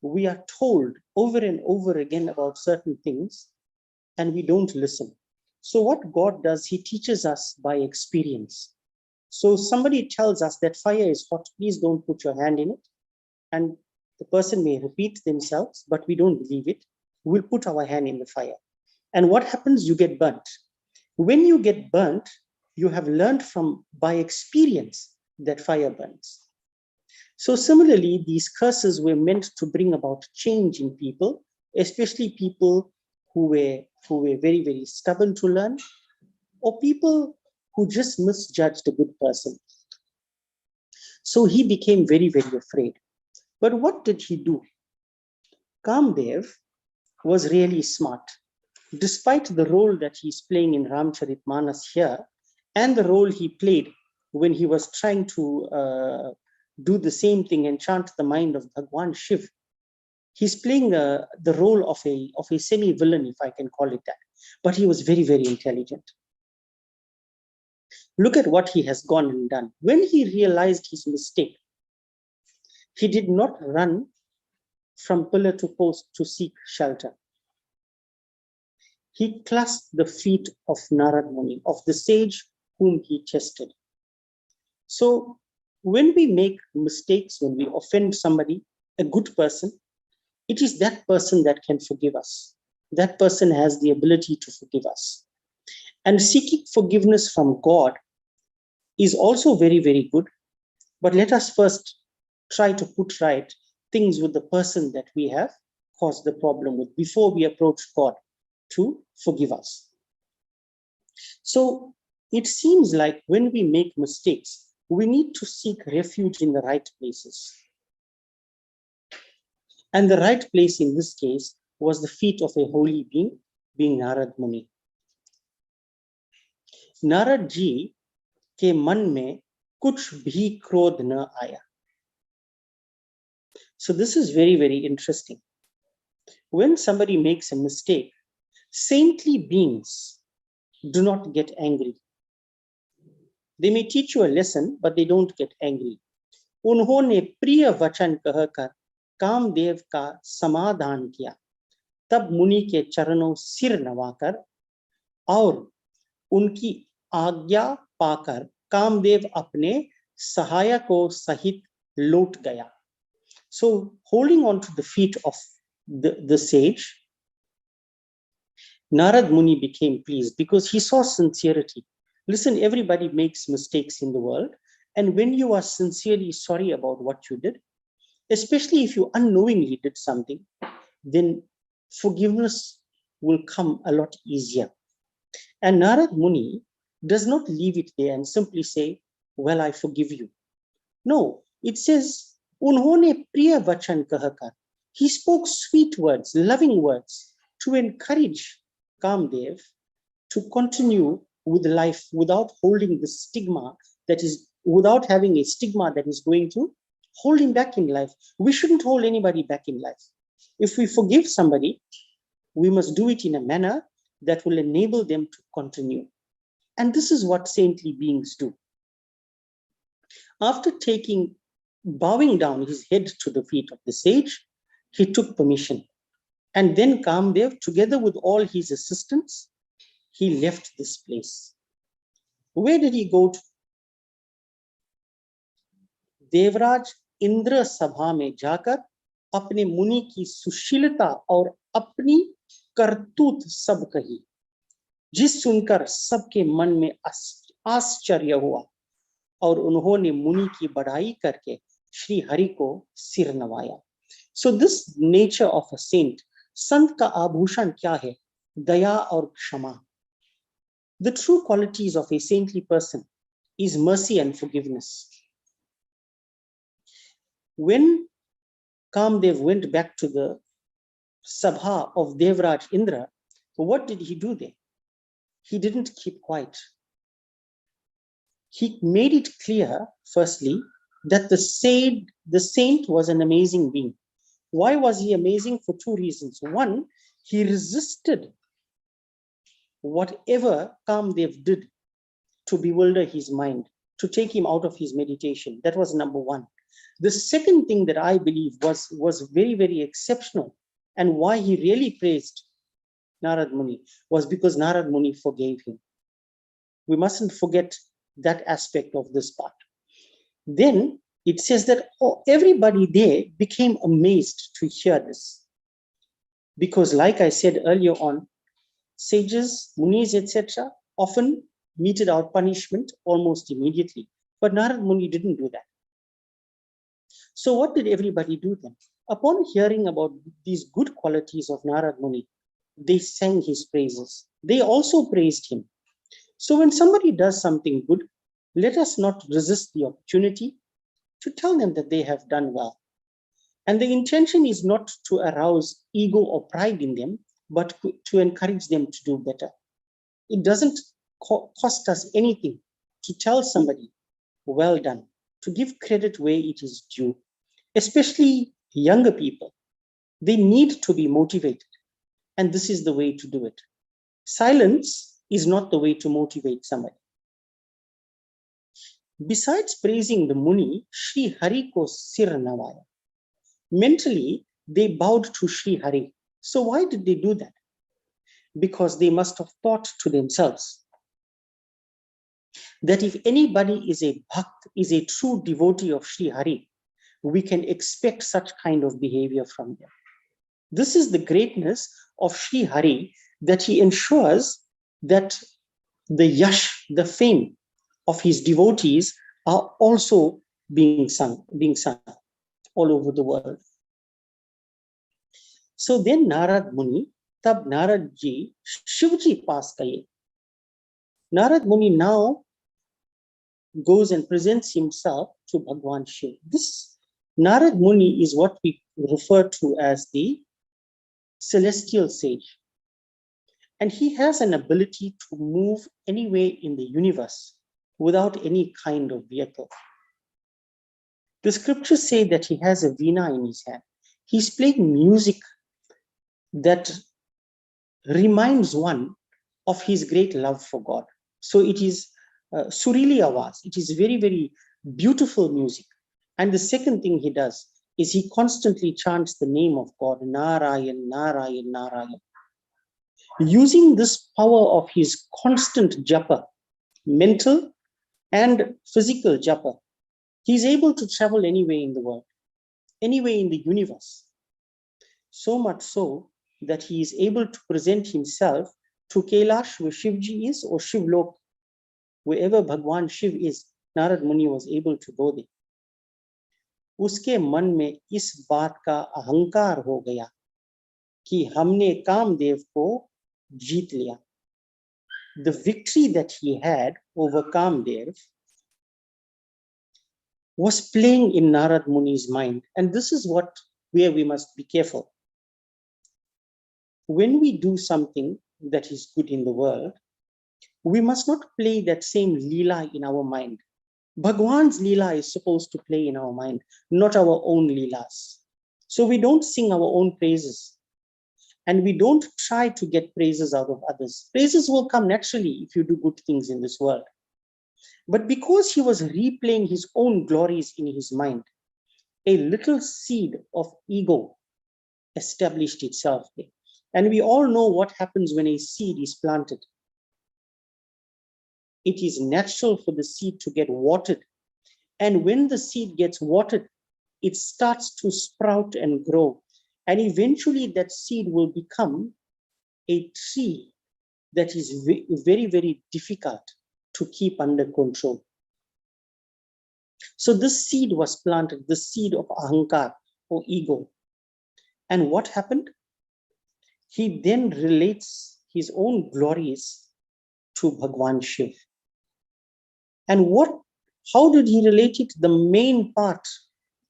we are told over and over again about certain things, and we don't listen. So what God does, he teaches us by experience. So somebody tells us that fire is hot, please don't put your hand in it. And the person may repeat themselves, but we don't believe it. We'll put our hand in the fire. And what happens? You get burnt. When you get burnt, you have learned by experience that fire burns. So similarly, these curses were meant to bring about change in people, especially people who were very, very stubborn to learn, or people who just misjudged a good person. So he became very, very afraid. But what did he do? Kamdev was really smart. Despite the role that he's playing in Ramcharitmanas here, and the role he played when he was trying to do the same thing and chant the mind of Bhagwan Shiv, he's playing the role of a semi-villain, if I can call it that. But he was very, very intelligent. Look at what he has gone and done. When he realized his mistake, he did not run from pillar to post to seek shelter. He clasped the feet of Narad Muni, of the sage whom he tested. So when we make mistakes, when we offend somebody, a good person, it is that person that can forgive us. That person has the ability to forgive us. And seeking forgiveness from God is also very, very good. But let us first try to put right things with the person that we have caused the problem with before we approach God to forgive us. So it seems like when we make mistakes, we need to seek refuge in the right places. And the right place in this case was the feet of a holy being Narad Muni. Narad ji के मन में कुछ भी क्रोध न आया. So this is very, very interesting. When somebody makes a mistake, saintly beings do not get angry. They may teach you a lesson, but they don't get angry. उन्होंने प्रिय वचन कहकर कामदेव का समाधान किया. तब मुनि के चरणों सिर नवाकर और उनकी आज्ञा पाकर कामदेव अपने सहायकों सहित लौट गया. So holding on to the feet of the sage, Narad Muni became pleased because he saw sincerity. Listen, everybody makes mistakes in the world. And when you are sincerely sorry about what you did, especially if you unknowingly did something, then forgiveness will come a lot easier. And Narad Muni does not leave it there and simply say, well, I forgive you. No, it says, Unhone priya vachan kahakar. He spoke sweet words, loving words to encourage Kamdev to continue with life without holding the stigma without having a stigma that is going to hold him back in life. We shouldn't hold anybody back in life. If we forgive somebody, we must do it in a manner that will enable them to continue. And this is what saintly beings do. After bowing down his head to the feet of the sage, he took permission. And then Kamdev, together with all his assistants, he left this place. Where did he go to? Devraj Indra सभा में जाकर अपने मुनि की सुशीलता और अपनी करतूत सब कही, जिस सुनकर सबके मन में आश्चर्य हुआ और उन्होंने मुनि की बढ़ाई करके श्री हरि को सिर नवाया. So this nature of a saint, संत का आभूषण क्या है? दया और क्षमा. The true qualities of a saintly person is mercy and forgiveness. When Kamdev went back to the Sabha of Devraj Indra, what did he do there? He didn't keep quiet. He made it clear, firstly, that the saint was an amazing being. Why was he amazing? For two reasons. One, he resisted whatever Kamdev did to bewilder his mind, to take him out of his meditation. That was number one. The second thing that I believe was very, very exceptional, and why he really praised Narad Muni, was because Narad Muni forgave him. We mustn't forget that aspect of this part. Then it says that everybody there became amazed to hear this. Because like I said earlier on, sages, munis, etc. often meted out punishment almost immediately. But Narad Muni didn't do that. So what did everybody do then? Upon hearing about these good qualities of Narad Muni, they sang his praises. They also praised him. So when somebody does something good, let us not resist the opportunity to tell them that they have done well. And the intention is not to arouse ego or pride in them, but to encourage them to do better. It doesn't cost us anything to tell somebody, well done, to give credit where it is due, especially younger people. They need to be motivated, and this is the way to do it. Silence is not the way to motivate somebody. Besides praising the Muni, Shri Hari ko sir navaya. Mentally, they bowed to Shri Hari. So why did they do that? Because they must have thought to themselves that if anybody is a bhakt, is a true devotee of Shri Hari, we can expect such kind of behavior from them. This is the greatness of Shri Hari, that he ensures that the yash, the fame of his devotees are also being sung all over the world. So then Narad Muni, tab Narad ji, Shivji paas kaye. Narad Muni now goes and presents himself to Bhagwan Shiv. This Narad Muni is what we refer to as the celestial sage. And he has an ability to move anywhere in the universe without any kind of vehicle. The scriptures say that he has a veena in his hand. He's playing music that reminds one of his great love for God. So it is surili awaz. It is very, very beautiful music. And the second thing he does is he constantly chants the name of God, Narayan, Narayan, Narayan. Using this power of his constant japa, mental and physical japa, he's able to travel anywhere in the world, anywhere in the universe. So much so that he is able to present himself to Kailash, where Shivji is, or Shivlok, wherever Bhagwan Shiv is. Narad Muni was able to go there. उसके मन में इस बात का अहंकार हो गया कि हमने कामदेव को जीत लिया. The victory that he had over Kamdev was playing in Narad Muni's mind. And this is where we must be careful. When we do something that is good in the world, we must not play that same lila in our mind. Bhagwan's lila is supposed to play in our mind, not our own lilas. So we don't sing our own praises, and we don't try to get praises out of others. Praises will come naturally if you do good things in this world. But because he was replaying his own glories in his mind, a little seed of ego established itself there. And we all know what happens when a seed is planted. It is natural for the seed to get watered. And when the seed gets watered, it starts to sprout and grow. And eventually that seed will become a tree that is very, very difficult to keep under control. So this seed was planted, the seed of ahankar or ego. And what happened? He then relates his own glories to Bhagwan Shiv. And how did he relate it? The main part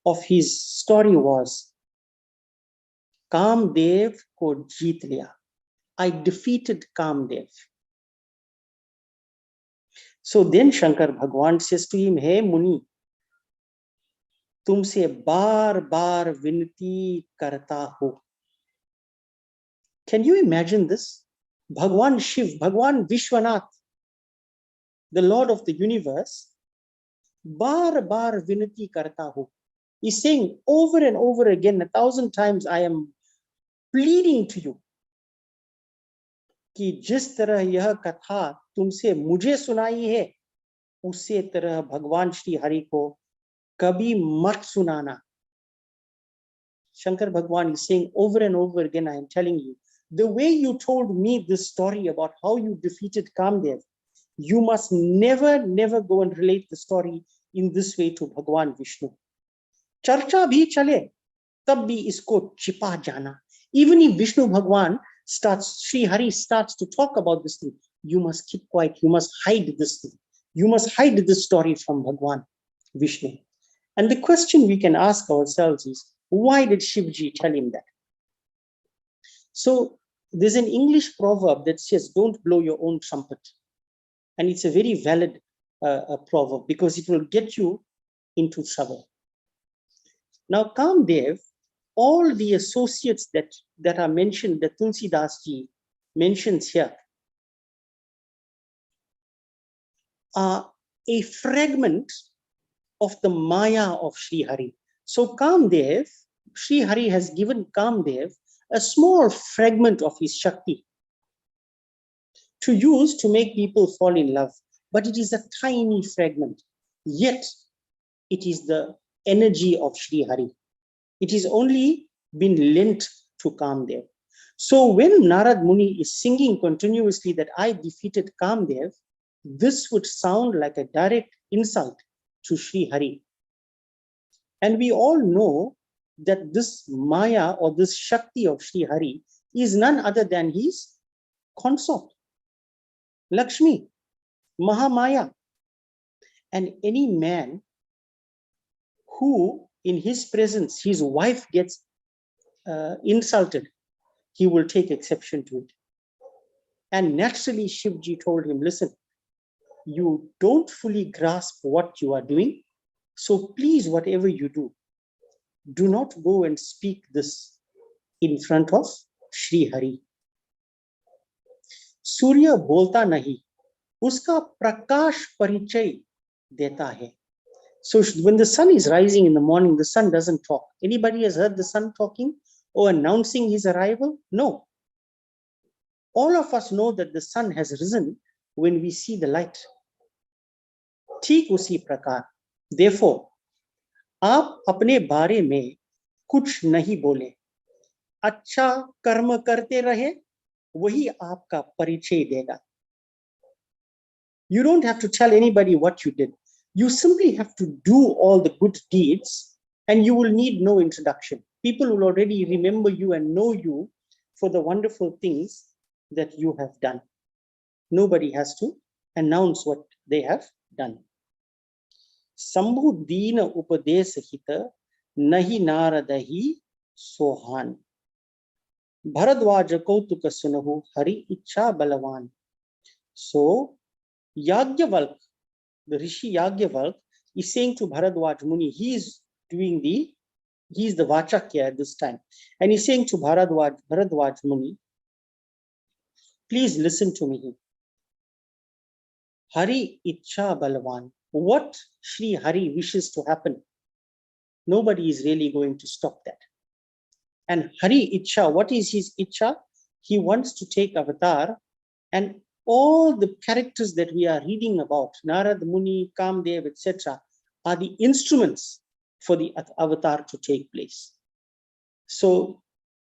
of his story was, Kamdev ko jeet liya. I defeated Kamdev. So then Shankar Bhagwan says to him, Hey Muni, tumse baar baar vinti karta ho. Can you imagine this? Bhagwan Shiv, Bhagwan Vishwanath, the Lord of the universe, baar baar vinati karta ho. He's saying over and over again, 1,000 times, I am pleading to you कि जिस तरह यह कथा तुमसे मुझे सुनाई है, उसी तरह भगवान श्री हरि को कभी मत सुनाना. Shankar Bhagwan is saying over and over again, I am telling you, the way you told me this story about how you defeated Kamdev, you must never go and relate the story in this way to Bhagwan Vishnu. Charcha bhi chale, tab bhi isko chipa jana. Even if Vishnu Bhagwan starts, Sri Hari starts to talk about this thing, you must keep quiet, you must hide this thing. You must hide this story from Bhagwan Vishnu. And the question we can ask ourselves is, why did Shivji tell him that? So there's an English proverb that says, don't blow your own trumpet. And it's a very valid proverb because it will get you into trouble. Now, Kamdev, all the associates that are mentioned, that Tulsi Das Ji mentions here, are a fragment of the Maya of Sri Hari. So Kamdev, Sri Hari has given Kamdev a small fragment of his Shakti to use to make people fall in love. But it is a tiny fragment. Yet, it is the energy of Sri Hari. It is only been lent to Kamdev. So when Narad Muni is singing continuously that I defeated Kamdev, this would sound like a direct insult to Sri Hari. And we all know that this Maya or this Shakti of Sri Hari is none other than his consort, Lakshmi, Mahamaya. And any man who in his presence, his wife gets insulted, he will take exception to it. And naturally, Shivji told him, listen, you don't fully grasp what you are doing. So please, whatever you do not go and speak this in front of Sri Hari. Surya bolta nahi, uska prakash parichay deta hai. So when the sun is rising in the morning, the sun doesn't talk. Anybody has heard the sun talking or announcing his arrival? No. All of us know that the sun has risen when we see the light. ठीक उसी प्रकार, therefore, आप अपने बारे में कुछ नहीं बोले, अच्छा कर्म करते रहे, वही आपका परिचय देगा. You don't have to tell anybody what you did. You simply have to do all the good deeds and you will need no introduction. People will already remember you and know you for the wonderful things that you have done. Nobody has to announce what they have done. Sambhu Dina Upadesh Hita Nahi Naradahi Sohan. Bharadwaja Kautuka Sunahu Hari Icha Balavan. So Yagyavalk, the Rishi Yagyavalk, is saying to Bharadwaj Muni, he is the Vachakya at this time. And he's saying to Bharadwaj Muni, please listen to me. Hari Icha Balavan. What Sri Hari wishes to happen, nobody is really going to stop that. And Hari Icha, what is his Icha? He wants to take avatar, and all the characters that we are reading about, Narad Muni, Kamdev, etc., are the instruments for the avatar to take place. So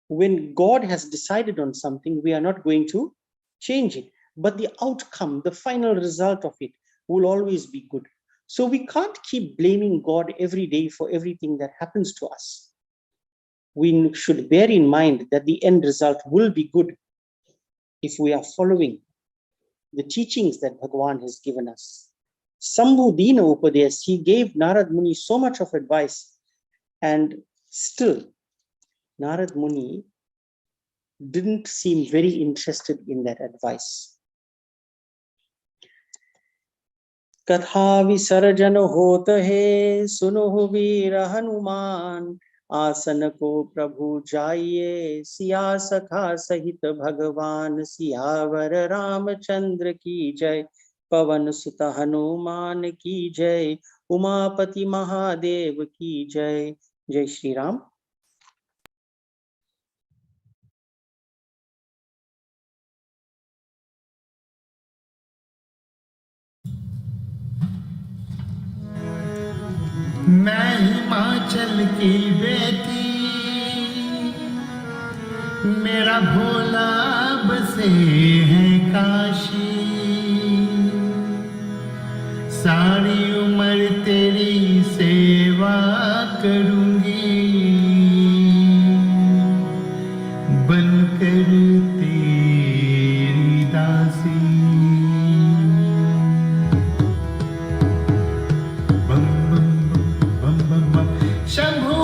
when God has decided on something, we are not going to change it. But the outcome, the final result of it will always be good. So we can't keep blaming God every day for everything that happens to us. We should bear in mind that the end result will be good if we are following the teachings that Bhagavan has given us. Sambhu Dina Upadesh, he gave Narad Muni so much of advice, and still Narad Muni didn't seem very interested in that advice. Katha visarjan hot hai, suno veer Hanuman, आसन को प्रभु जाइए, सिया सखा सहित भगवान, सियावर रामचंद्र की जय, पवन सुत हनुमान की जय, उमापति महादेव की जय. जय श्री राम. मैं हिमाचल की बेटी, मेरा भोला बसे है काशी, सारी उम्र तेरी सेवा करूंगी, बनकर तेरी दासी। बम बम बम बम बम शंभू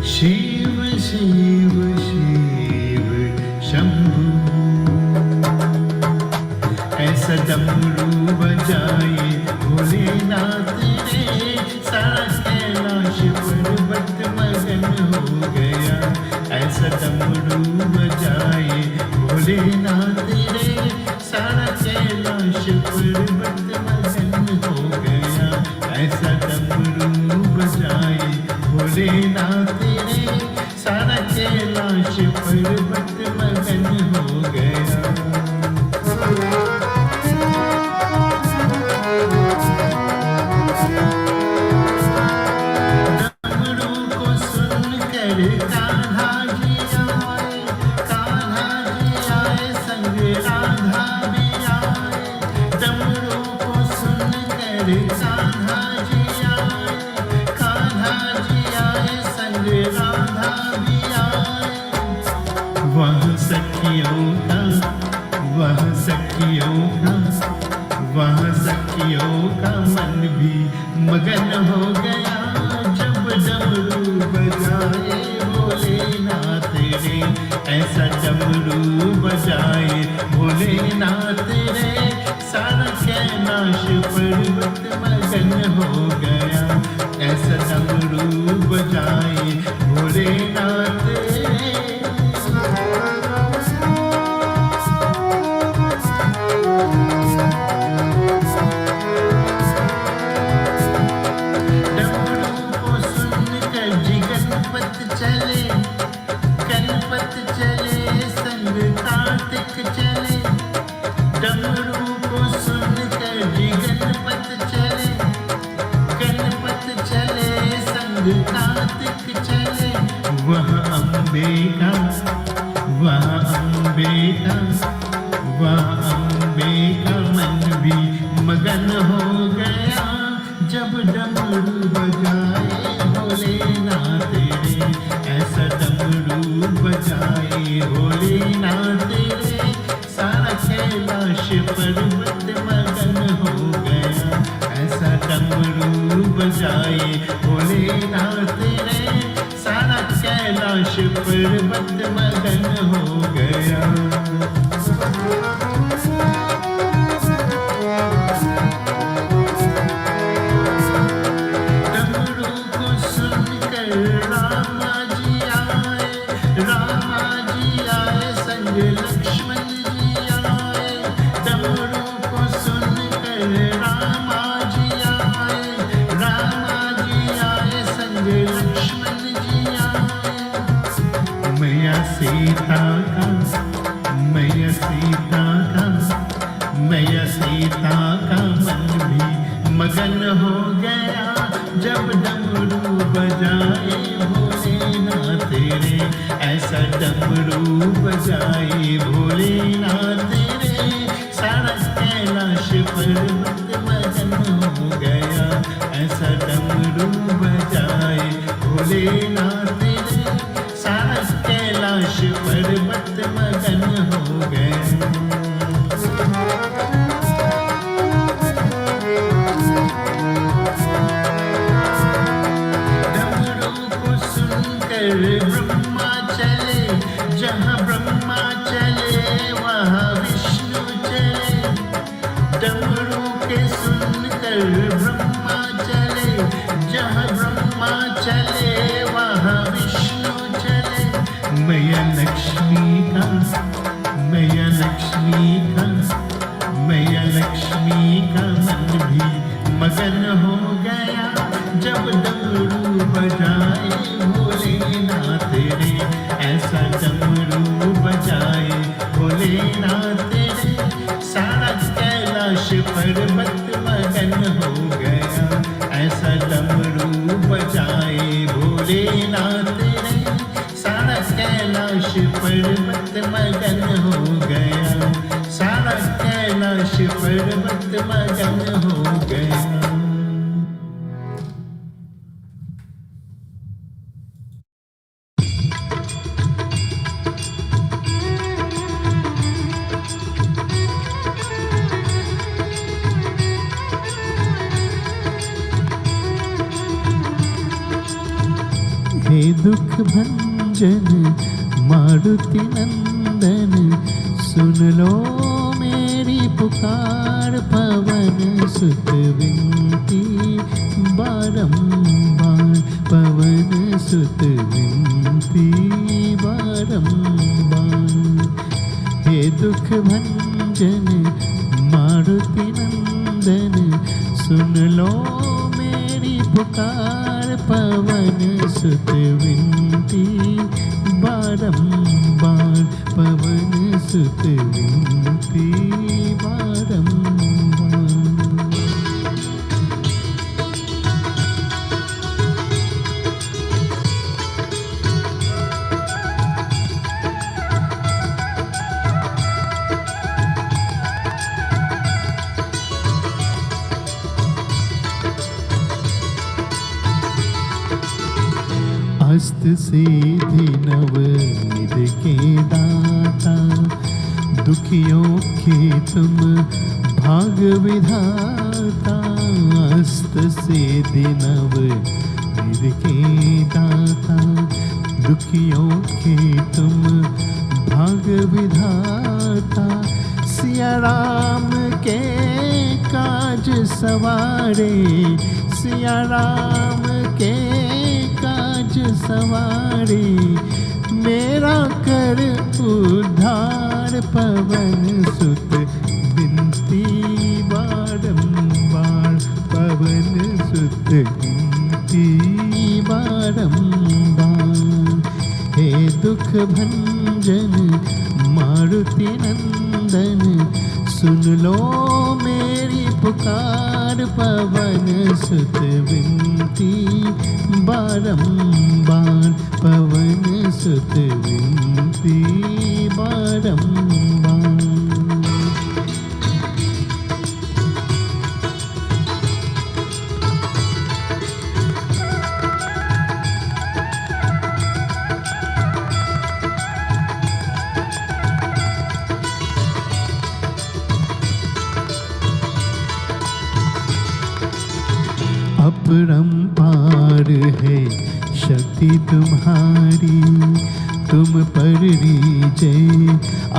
शिव शिव शिव शंभू, ऐसा डमरू बजाए भोलेनाथ रे, सारा कैलाश पर्वत मगन हो गया, ऐसा डमरू बजाए भोलेनाथ रे, सारा कैलाश पर्वत मगन हो गया, ऐसा डमरू बजाए भोलेनाथ रे, सारा कैलाश पर्वत मगन हो गया। डमरू को सुनकर कान्हा जी आए, कान्हा जी आए संग राधा भी आए, डमरू को सुनकर कान्हा जी आए, कान्हा जी आए संग राधा भी आए। वह सखियों का, वह सखियों का, वह सखियों का मन भी मगन हो गया, जब डमरू बजाए भोलेनाथ रे, ऐसा डमरू बजाए भोलेनाथ रे, सारा कैलाश पर्वत मगन हो गया, ऐसा डमरू बजाए भोलेनाथ रे। डमरू को सुनकर जी गणपत चले, गणपत चले संग कार्तिक चले, वह अम्बे का, वह अम्बे का, वह अम्बे का मन भी मगन हो गया, जब डमरू बजाए भोलेनाथ रे, ऐसा डमरू बजाए भोलेनाथ रे, सारा कैलाश पर्वत मगन हो गया, ऐसा डमरू बजाए भोलेनाथ रे, सारा कैलाश पर्वत मगन हो गया। डमरू को सुनकर रामा जी आए, रामा जी आए संग लक्ष्मण जी आए, डमरू को सुनकर रामा जी आए, रामा जी आए संग लक्ष्मण जी आए। मैया सीता का, मैया सीता का, मैया सीता का मन भी मगन हो गया, जब डमरू बजाए भोलेनाथ रे, ऐसा डमरू बजाए भोलेनाथ रे, सारा कैलाश पर्वत मगन हो गया, ऐसा डमरू बजाए भोलेनाथ रे, सारा कैलाश पर्वत मगन हो गया। ब्रह्मा चले, जहाँ ब्रह्मा चले वहाँ विष्णु चले, डमरू के सुनकर ब्रह्मा चले, जहाँ ब्रह्मा चले वहाँ विष्णु चले। मैया लक्ष्मी का, मैया लक्ष्मी का, मैया लक्ष्मी का मन भी मगन हो गया, जब डमरू बजाए भोलेनाथ रे, ऐसा डमरू बजाए भोलेनाथ रे, सारा कैलाश पर्वत हे दुख भंजन मारुति नंदन, सुन लो मेरी पुकार, पवन सुत विनती बारंबार, पवन सुत विनती बारंबार। हे दुख भंजन मारुति नंदन, सुन लो मेरी पुकार, पवन सुत विनती बारंबार, पवन सुत विनती बारंबार। हस्त सिद्धि नवनिध के दाता, दुखियों के तुम भाग विधाता। हस्त सिद्धि नवनिध के दाता, दुखियों के तुम भाग विधाता। सिया राम के काज सवारे, सिया राम के काज सवारे, मेरा कर उद्धार, पवन सुत विनती बारंबार, पवन सुत विनती बारंबार। हे दुख भंजन मारुति नंदन, सुन लो मेरी पुकार, पवन सुत विनती बारंबार, पवन सुत विनती बारंबार। अपरंपार है शक्ति तुम्हारी, तुम पर रीजे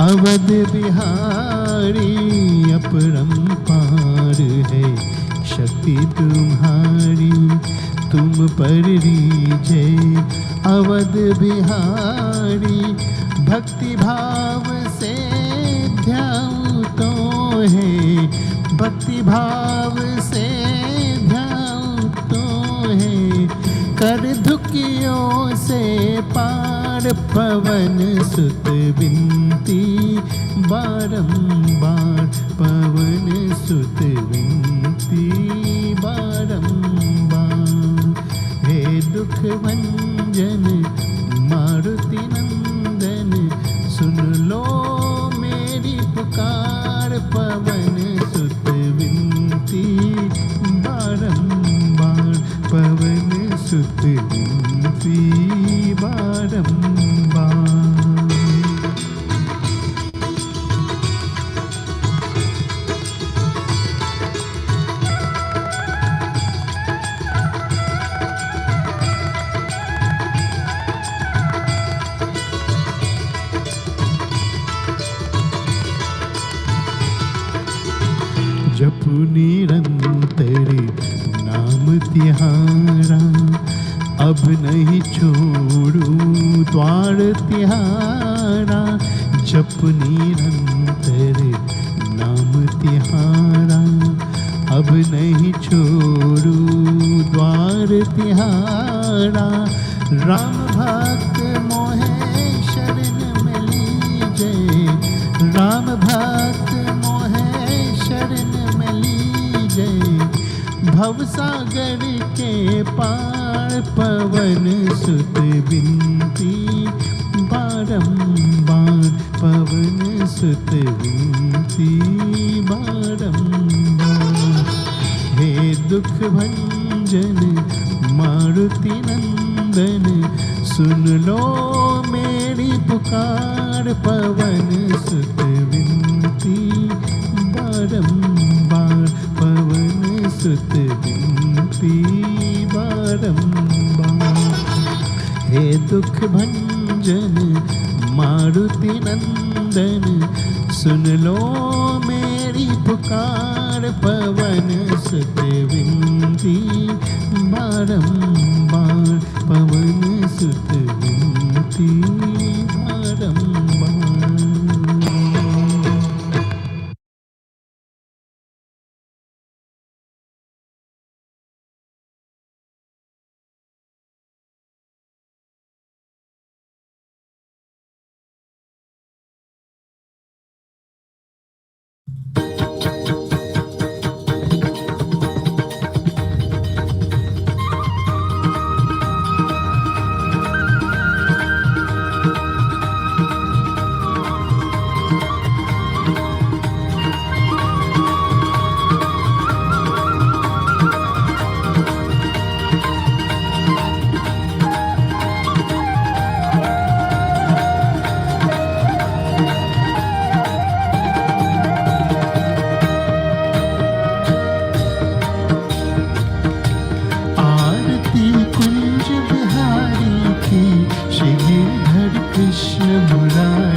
अवध बिहारी। अपरंपार है शक्ति तुम्हारी, तुम पर रीजे अवध बिहारी। भक्ति भाव से ध्याऊं तो है, भक्ति भाव से कर दुखियों से पार, पवन सुत विनती बारंबार, पवन सुत विनती बारंबार। हे दुख भंजन मारुति नंदन, सुन लो मेरी पुकार, पवन सुत विनती बारंबार, पवन सुत विनती बारंबार। जपु निरंतर नाम तिहारा, अब नहीं छोड़ू द्वार तिहारा। जप निरंतर नाम तिहारा, अब नहीं छोड़ू द्वार तिहारा। राम भक्त मोहे शरण में लीजे, राम भक्त मोहे शरण में लीजे। भवसागर के पार, पवन सुत विनती बारंबार, पवन सुत विनती बारंबार। हे दुख भंजन मारुति नंदन, सुन लो मेरी पुकार, पवन सुत विनती बारंबार, पवन सुत विनती बारंबार। हे दुख भंजन मारुति नंदन, सुन लो मेरी पुकार, पवन सुत विनती बारंबार, पवन सुत विनती बारंबार। श्री गिरिधर कृष्ण मुरारी।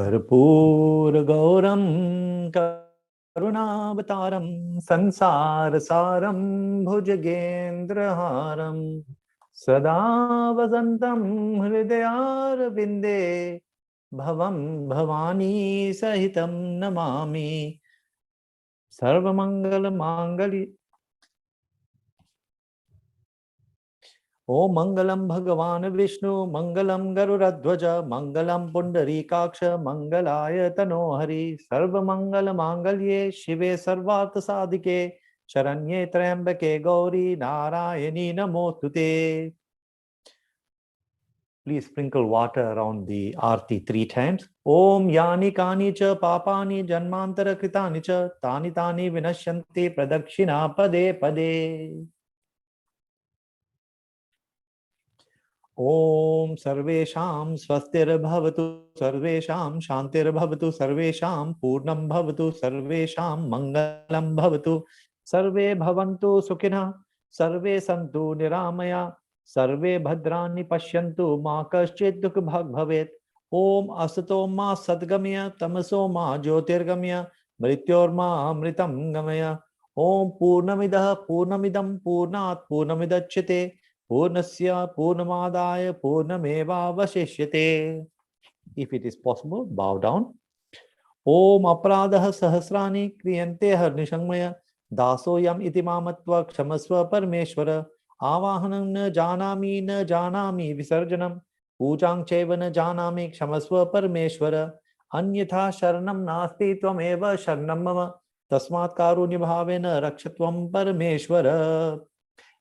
कर्पूर गौरम करुणावतारम संसार सारम भुजगेन्द्रहारम सदा वसन्तं हृदयारविन्दे भवं भवानी सहितं नमामि सर्वमंगल मांगल्ये ओम मंगलम भगवान विष्णु मंगलम गरुड़ध्वज मंगलम पुंडरीकाक्ष मंगलाय तनोहरि सर्वमंगल मांगल्ये शिवे सर्वार्थ साधिके शरण्ये त्र्यंबके गौरी नारायणी नमोस्तुते. Please sprinkle water around the arti 3 times. Om yani kani cha papani janmantara kritani cha tani tani vinashyanti pradakshina pade pade. Om sarvesham swastir bhavatu sarvesham shantir bhavatu sarvesham purnam bhavatu sarvesham mangalam bhavatu sarve bhavantu sukhina sarve santu niramaya सर्वे भद्राणि पश्यन्तु मा कश्चित् दुःख भाग् भवेत्. ओम असतो मा सद्गमय तमसो मा ज्योतिर्गमय मृत्योर्मा अमृतं गमय. ओम पूर्णमिदः पूर्णमिदं पूर्णात् पूर्णमिदच्यते पूर्णस्य पूर्णमादाय पूर्णमेवावशिष्यते. If it is possible, bow down. ओम अपराधः सहस्राणि क्रियन्ते हर्निशंमय दासोऽयम् इति मामत्व क्षमस्व परमेश्वर. आवाहनं न जानामि विसर्जनं पूजां चैव न जानामि क्षमस्व परमेश्वर. अन्यथा शरणं नास्ति त्वमेव शरणं मम तस्मात् कारुण्य भावेन रक्ष त्वं परमेश्वर.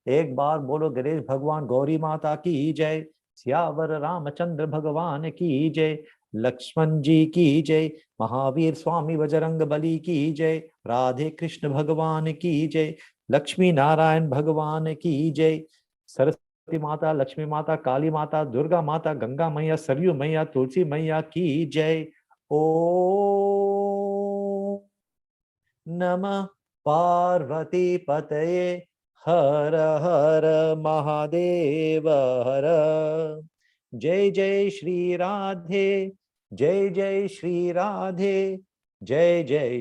एक बार बोलो गणेश भगवान गौरी माता की जय, सियावर रामचंद्र भगवान की जय, लक्ष्मण जी की जय, महावीर स्वामी बजरंग बली की जय, राधे कृष्ण भगवान की जय, लक्ष्मी नारायण भगवान की जय. सरस्वती माता, लक्ष्मी माता, काली माता, दुर्गा माता, गंगा मैया, सरयू मैया, तुलसी मैया की जय. ओम नमः पार्वती पतये हर हर महादेव हर. जय जय श्री राधे, जय जय श्री राधे, जय जय